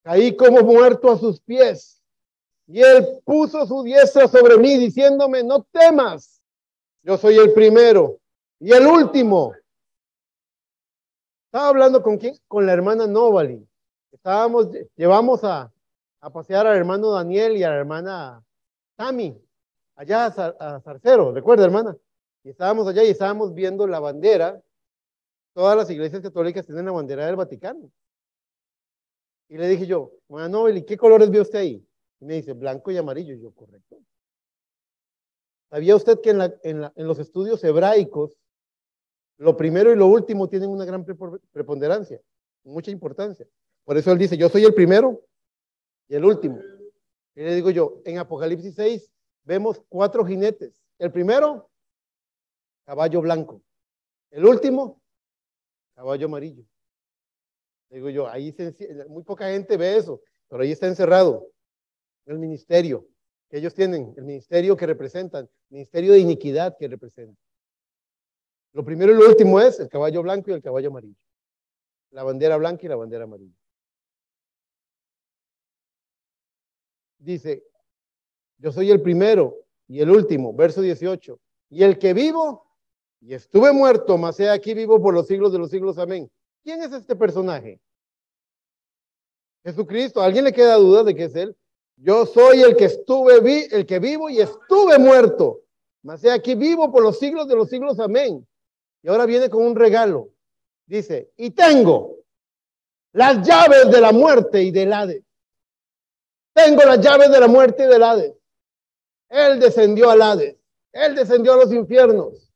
caí como muerto a sus pies. Y él puso su diestra sobre mí, diciéndome, no temas, yo soy el primero y el último. Estaba hablando con quién, con la hermana Novali. Llevamos a pasear al hermano Daniel y a la hermana Tami, allá a Zarcero, ¿recuerda, hermana? Y estábamos allá y estábamos viendo la bandera. Todas las iglesias católicas tienen la bandera del Vaticano. Y le dije yo, hermana Novali, ¿qué colores vio usted ahí? Y me dice, blanco y amarillo. Y yo, correcto. ¿Sabía usted que en los estudios hebraicos, lo primero y lo último tienen una gran preponderancia, mucha importancia? Por eso él dice, yo soy el primero y el último. Y le digo yo, en Apocalipsis 6 vemos 4 jinetes. El primero, caballo blanco. El último, caballo amarillo. Le digo yo, ahí muy poca gente ve eso, pero ahí está encerrado el ministerio que ellos tienen, el ministerio que representan, ministerio de iniquidad que representan. Lo primero y lo último es el caballo blanco y el caballo amarillo. La bandera blanca y la bandera amarilla. Dice, yo soy el primero y el último, verso 18. Y el que vivo y estuve muerto, mas he aquí vivo por los siglos de los siglos. Amén. ¿Quién es este personaje? Jesucristo. ¿A alguien le queda duda de que es él? Yo soy el que vivo y estuve muerto, mas he aquí vivo por los siglos de los siglos. Amén. Y ahora viene con un regalo. Dice, y tengo las llaves de la muerte y del Hades. Tengo las llaves de la muerte y del Hades. Él descendió al Hades. Él descendió a los infiernos.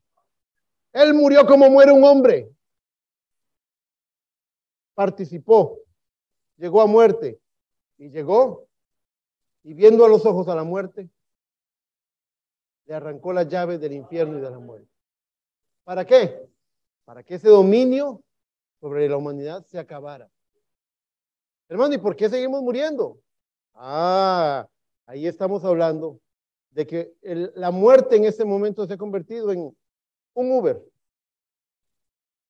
Él murió como muere un hombre. Participó. Llegó a muerte. Y llegó. Y viendo a los ojos a la muerte, le arrancó las llaves del infierno y de la muerte. ¿Para qué? Para que ese dominio sobre la humanidad se acabara. Hermano, ¿y por qué seguimos muriendo? Ahí estamos hablando de que la muerte en este momento se ha convertido en un Uber,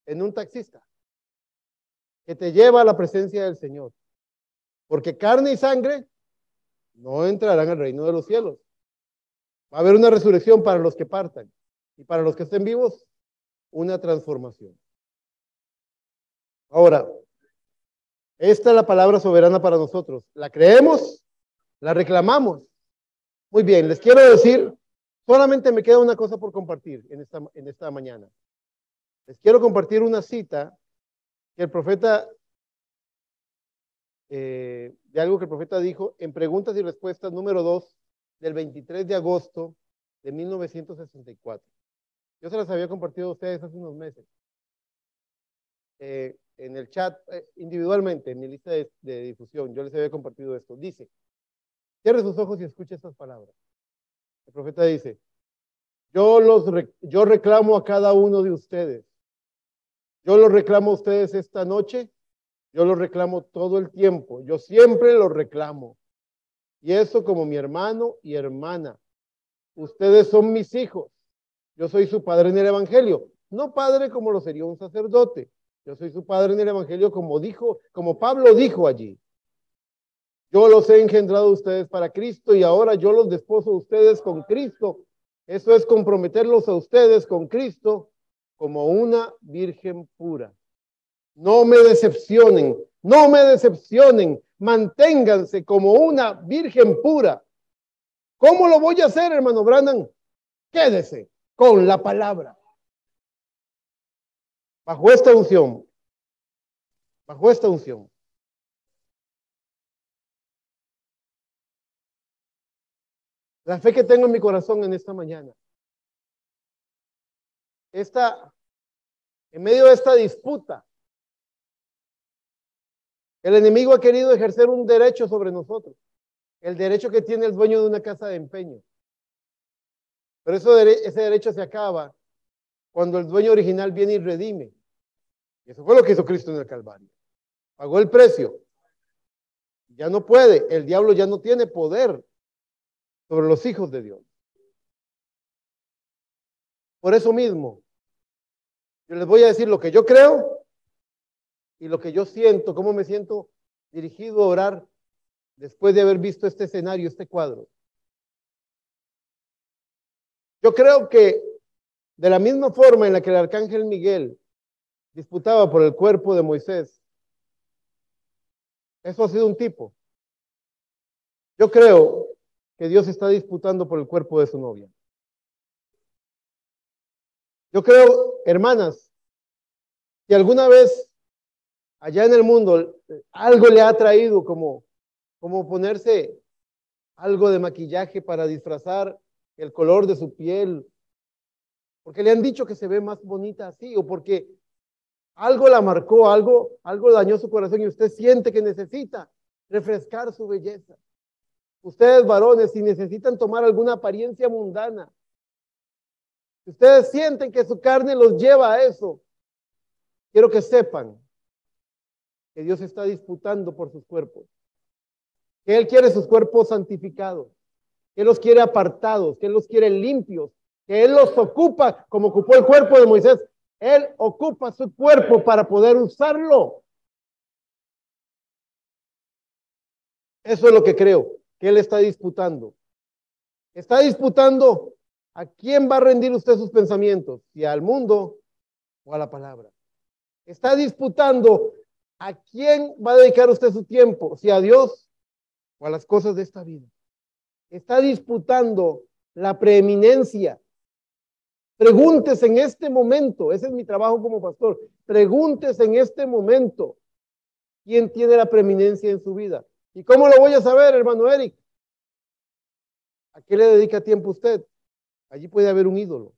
en un taxista, que te lleva a la presencia del Señor. Porque carne y sangre no entrarán al reino de los cielos. Va a haber una resurrección para los que partan. Y para los que estén vivos, una transformación. Ahora, esta es la palabra soberana para nosotros. ¿La creemos? ¿La reclamamos? Muy bien, les quiero decir Solamente me queda una cosa por compartir en esta mañana. Les quiero compartir una cita que el profeta, de algo que el profeta dijo en Preguntas y Respuestas número 2 del 23 de agosto de 1964. Yo se las había compartido a ustedes hace unos meses. En el chat, individualmente, en mi lista de difusión, yo les había compartido esto. Dice, cierre sus ojos y escuche estas palabras. El profeta dice, yo reclamo a cada uno de ustedes. Yo los reclamo a ustedes esta noche. Yo los reclamo todo el tiempo. Yo siempre los reclamo. Y eso como mi hermano y hermana. Ustedes son mis hijos. Yo soy su padre en el evangelio. No padre como lo sería un sacerdote. Yo soy su padre en el evangelio como Pablo dijo allí. Yo los he engendrado a ustedes para Cristo y ahora yo los desposo a ustedes con Cristo. Eso es comprometerlos a ustedes con Cristo como una virgen pura. No me decepcionen, no me decepcionen. Manténganse como una virgen pura. ¿Cómo lo voy a hacer, hermano Branham? Quédese con la palabra. Bajo esta unción. Bajo esta unción. La fe que tengo en mi corazón en esta mañana. En medio de esta disputa, el enemigo ha querido ejercer un derecho sobre nosotros. El derecho que tiene el dueño de una casa de empeño. Pero ese derecho se acaba cuando el dueño original viene y redime. Y eso fue lo que hizo Cristo en el Calvario. Pagó el precio. Ya no puede. El diablo ya no tiene poder sobre los hijos de Dios. Por eso mismo, yo les voy a decir lo que yo creo y lo que yo siento, cómo me siento dirigido a orar después de haber visto este escenario, este cuadro. Yo creo que de la misma forma en la que el arcángel Miguel disputaba por el cuerpo de Moisés, eso ha sido un tipo. Yo creo que Dios está disputando por el cuerpo de su novia. Yo creo, hermanas, que alguna vez allá en el mundo algo le ha traído como ponerse algo de maquillaje para disfrazar el color de su piel, porque le han dicho que se ve más bonita así, o porque algo la marcó, algo dañó su corazón y usted siente que necesita refrescar su belleza. Ustedes varones, si necesitan tomar alguna apariencia mundana, si ustedes sienten que su carne los lleva a eso, quiero que sepan que Dios está disputando por sus cuerpos, que Él quiere sus cuerpos santificados, que Él los quiere apartados, que Él los quiere limpios, que Él los ocupa como ocupó el cuerpo de Moisés. Él ocupa su cuerpo para poder usarlo. Eso es lo que creo que Él está disputando. Está disputando a quién va a rendir usted sus pensamientos, si al mundo o a la palabra. Está disputando a quién va a dedicar usted su tiempo, si a Dios o a las cosas de esta vida. Está disputando la preeminencia. Pregúntese en este momento, ese es mi trabajo como pastor, pregúntese en este momento quién tiene la preeminencia en su vida. ¿Y cómo lo voy a saber, hermano Eric? ¿A qué le dedica tiempo usted? Allí puede haber un ídolo.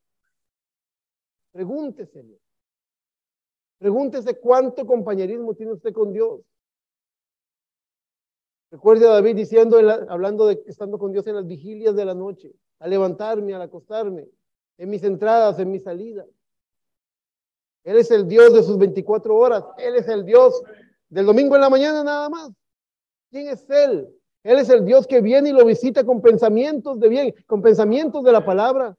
Pregúnteselo. Pregúntese cuánto compañerismo tiene usted con Dios. Recuerde a David diciendo, hablando de estando con Dios en las vigilias de la noche, al levantarme, al acostarme, en mis entradas, en mis salidas. Él es el Dios de sus 24 horas. Él es el Dios del domingo en la mañana nada más. ¿Quién es Él? Él es el Dios que viene y lo visita con pensamientos de bien, con pensamientos de la palabra.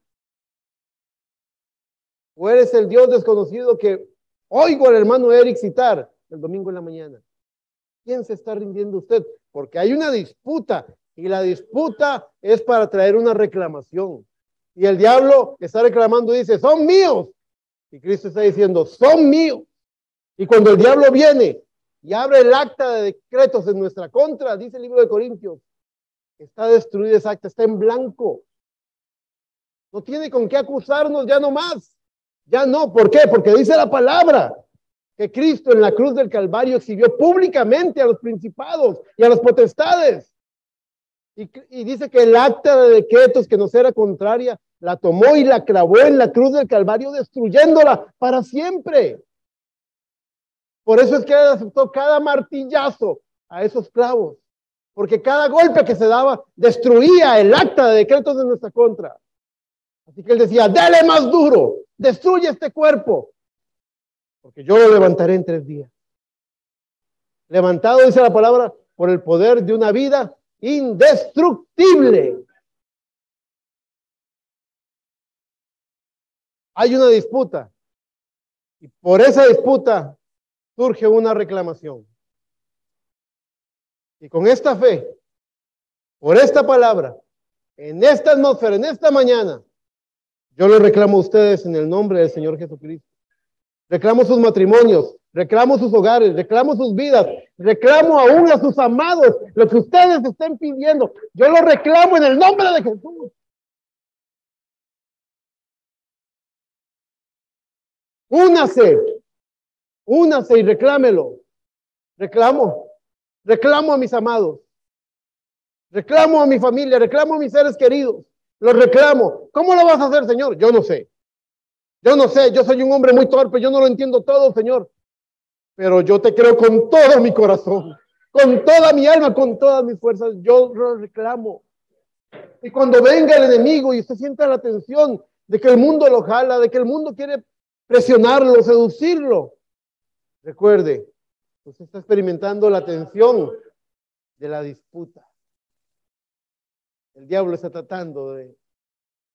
¿O Él es el Dios desconocido que oigo al hermano Eric citar el domingo en la mañana? ¿Quién se está rindiendo usted? Porque hay una disputa y la disputa es para traer una reclamación. Y el diablo está reclamando y dice, son míos. Y Cristo está diciendo, son míos. Y cuando el diablo viene y abre el acta de decretos en nuestra contra, dice el libro de Corintios, está destruida esa acta, está en blanco. No tiene con qué acusarnos ya no más. Ya no. ¿Por qué? Porque dice la palabra que Cristo en la cruz del Calvario exhibió públicamente a los principados y a las potestades. Y dice que el acta de decretos que nos era contraria, la tomó y la clavó en la cruz del Calvario, destruyéndola para siempre. Por eso es que él aceptó cada martillazo a esos clavos, porque cada golpe que se daba destruía el acta de decretos de nuestra contra. Así que él decía, dale más duro, destruye este cuerpo, porque yo lo levantaré en 3 días. Levantado, dice la palabra, por el poder de una vida indestructible. Hay una disputa, y por esa disputa surge una reclamación. Y con esta fe, por esta palabra, en esta atmósfera, en esta mañana, yo les reclamo a ustedes en el nombre del Señor Jesucristo. Reclamo sus matrimonios, reclamo sus hogares, reclamo sus vidas, reclamo aún a sus amados, lo que ustedes estén pidiendo. Yo lo reclamo en el nombre de Jesús. Únase y reclámelo. Reclamo a mis amados. Reclamo a mi familia, reclamo a mis seres queridos. Los reclamo. ¿Cómo lo vas a hacer, Señor? Yo no sé. Yo soy un hombre muy torpe, yo no lo entiendo todo, Señor. Pero yo te creo con todo mi corazón, con toda mi alma, con todas mis fuerzas. Yo lo reclamo. Y cuando venga el enemigo y usted sienta la tensión de que el mundo lo jala, de que el mundo quiere presionarlo, seducirlo, recuerde, usted está experimentando la tensión de la disputa. El diablo está tratando de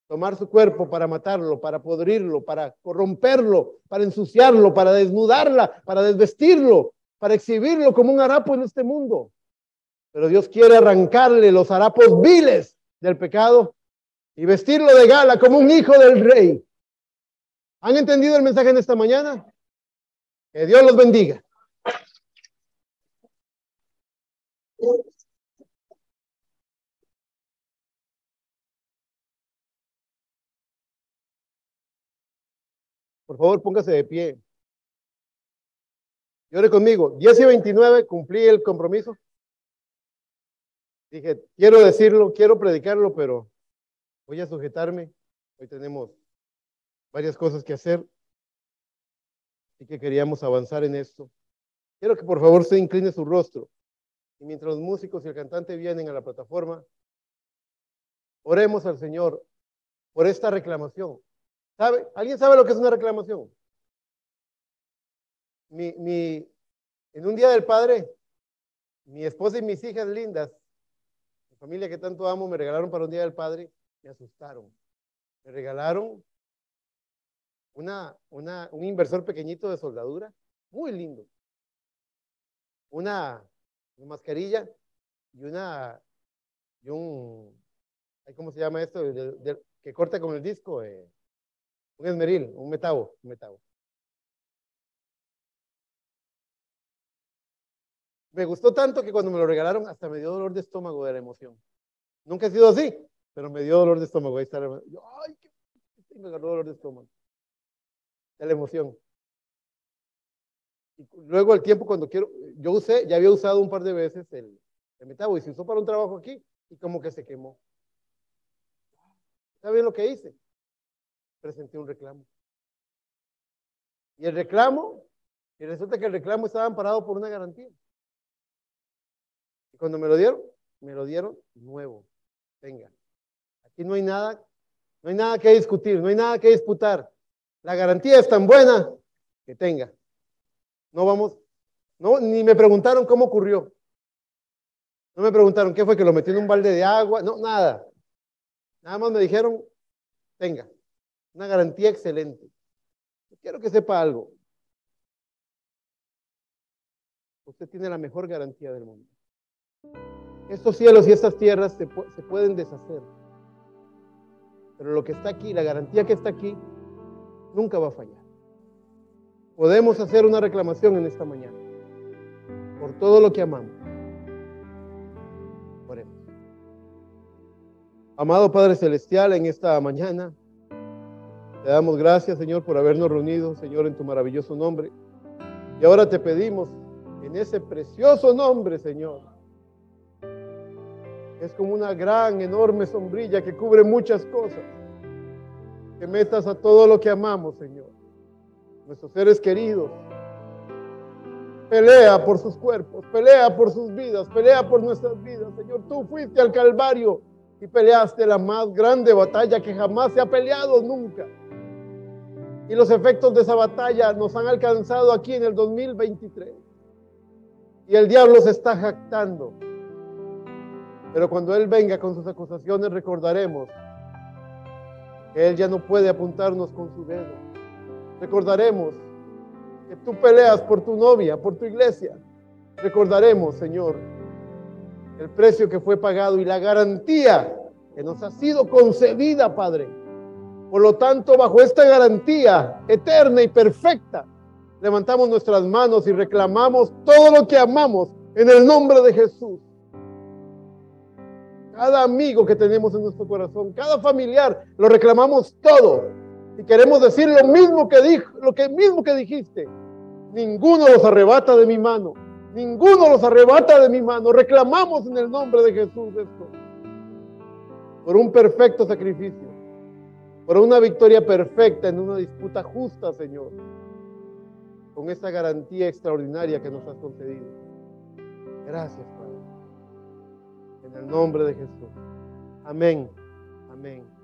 tomar su cuerpo para matarlo, para podrirlo, para corromperlo, para ensuciarlo, para desnudarla, para desvestirlo, para exhibirlo como un harapo en este mundo. Pero Dios quiere arrancarle los harapos viles del pecado y vestirlo de gala como un hijo del rey. ¿Han entendido el mensaje en esta mañana? Que Dios los bendiga. Por favor, póngase de pie. Llore conmigo. 10:29, cumplí el compromiso. Dije, quiero decirlo, quiero predicarlo, pero voy a sujetarme. Hoy tenemos varias cosas que hacer. Así que queríamos avanzar en esto. Quiero que por favor se incline su rostro. Y mientras los músicos y el cantante vienen a la plataforma, oremos al Señor por esta reclamación. ¿Sabe? ¿Alguien sabe lo que es una reclamación? En un día del Padre, mi esposa y mis hijas lindas, mi familia que tanto amo, me regalaron para un día del Padre, me asustaron. Me regalaron un inversor pequeñito de soldadura, muy lindo. Una mascarilla y ¿cómo se llama esto? Que corta con el disco, un esmeril, un metabo. Me gustó tanto que cuando me lo regalaron hasta me dio dolor de estómago de la emoción. Nunca he sido así, pero me dio dolor de estómago. Ahí está. Ay, me agarró dolor de estómago. De la emoción. Y luego el tiempo cuando ya había usado un par de veces el metabo y se usó para un trabajo aquí y como que se quemó. ¿Saben lo que hice? Presenté un reclamo. Y resulta que el reclamo estaba amparado por una garantía. Y cuando me lo dieron nuevo. Venga, aquí no hay nada que discutir, no hay nada que disputar. La garantía es tan buena que tenga. Ni me preguntaron cómo ocurrió. No me preguntaron qué fue, que lo metí en un balde de agua, no, nada. Nada más me dijeron, tenga, una garantía excelente. Quiero que sepa algo. Usted tiene la mejor garantía del mundo. Estos cielos y estas tierras se pueden deshacer. Pero lo que está aquí, la garantía que está aquí, nunca va a fallar. Podemos hacer una reclamación en esta mañana por todo lo que amamos. Oremos. Amado Padre Celestial, en esta mañana Te damos gracias, Señor, por habernos reunido, Señor, en tu maravilloso nombre. Y ahora te pedimos, en ese precioso nombre, Señor, es como una gran, enorme sombrilla que cubre muchas cosas, que metas a todo lo que amamos, Señor, nuestros seres queridos. Pelea por sus cuerpos, pelea por sus vidas, pelea por nuestras vidas, Señor. Tú fuiste al Calvario y peleaste la más grande batalla que jamás se ha peleado nunca. Y los efectos de esa batalla nos han alcanzado aquí en el 2023. Y el diablo se está jactando. Pero cuando Él venga con sus acusaciones, recordaremos que Él ya no puede apuntarnos con su dedo. Recordaremos que tú peleas por tu novia, por tu iglesia. Recordaremos, Señor, el precio que fue pagado y la garantía que nos ha sido concedida, Padre. Por lo tanto, bajo esta garantía eterna y perfecta, levantamos nuestras manos y reclamamos todo lo que amamos en el nombre de Jesús. Cada amigo que tenemos en nuestro corazón, cada familiar, lo reclamamos todo. Y queremos decir lo mismo que dijiste. Ninguno los arrebata de mi mano. Ninguno los arrebata de mi mano. Reclamamos en el nombre de Jesús esto. Por un perfecto sacrificio. Por una victoria perfecta en una disputa justa, Señor. Con esa garantía extraordinaria que nos has concedido. Gracias, Padre. En el nombre de Jesús. Amén. Amén.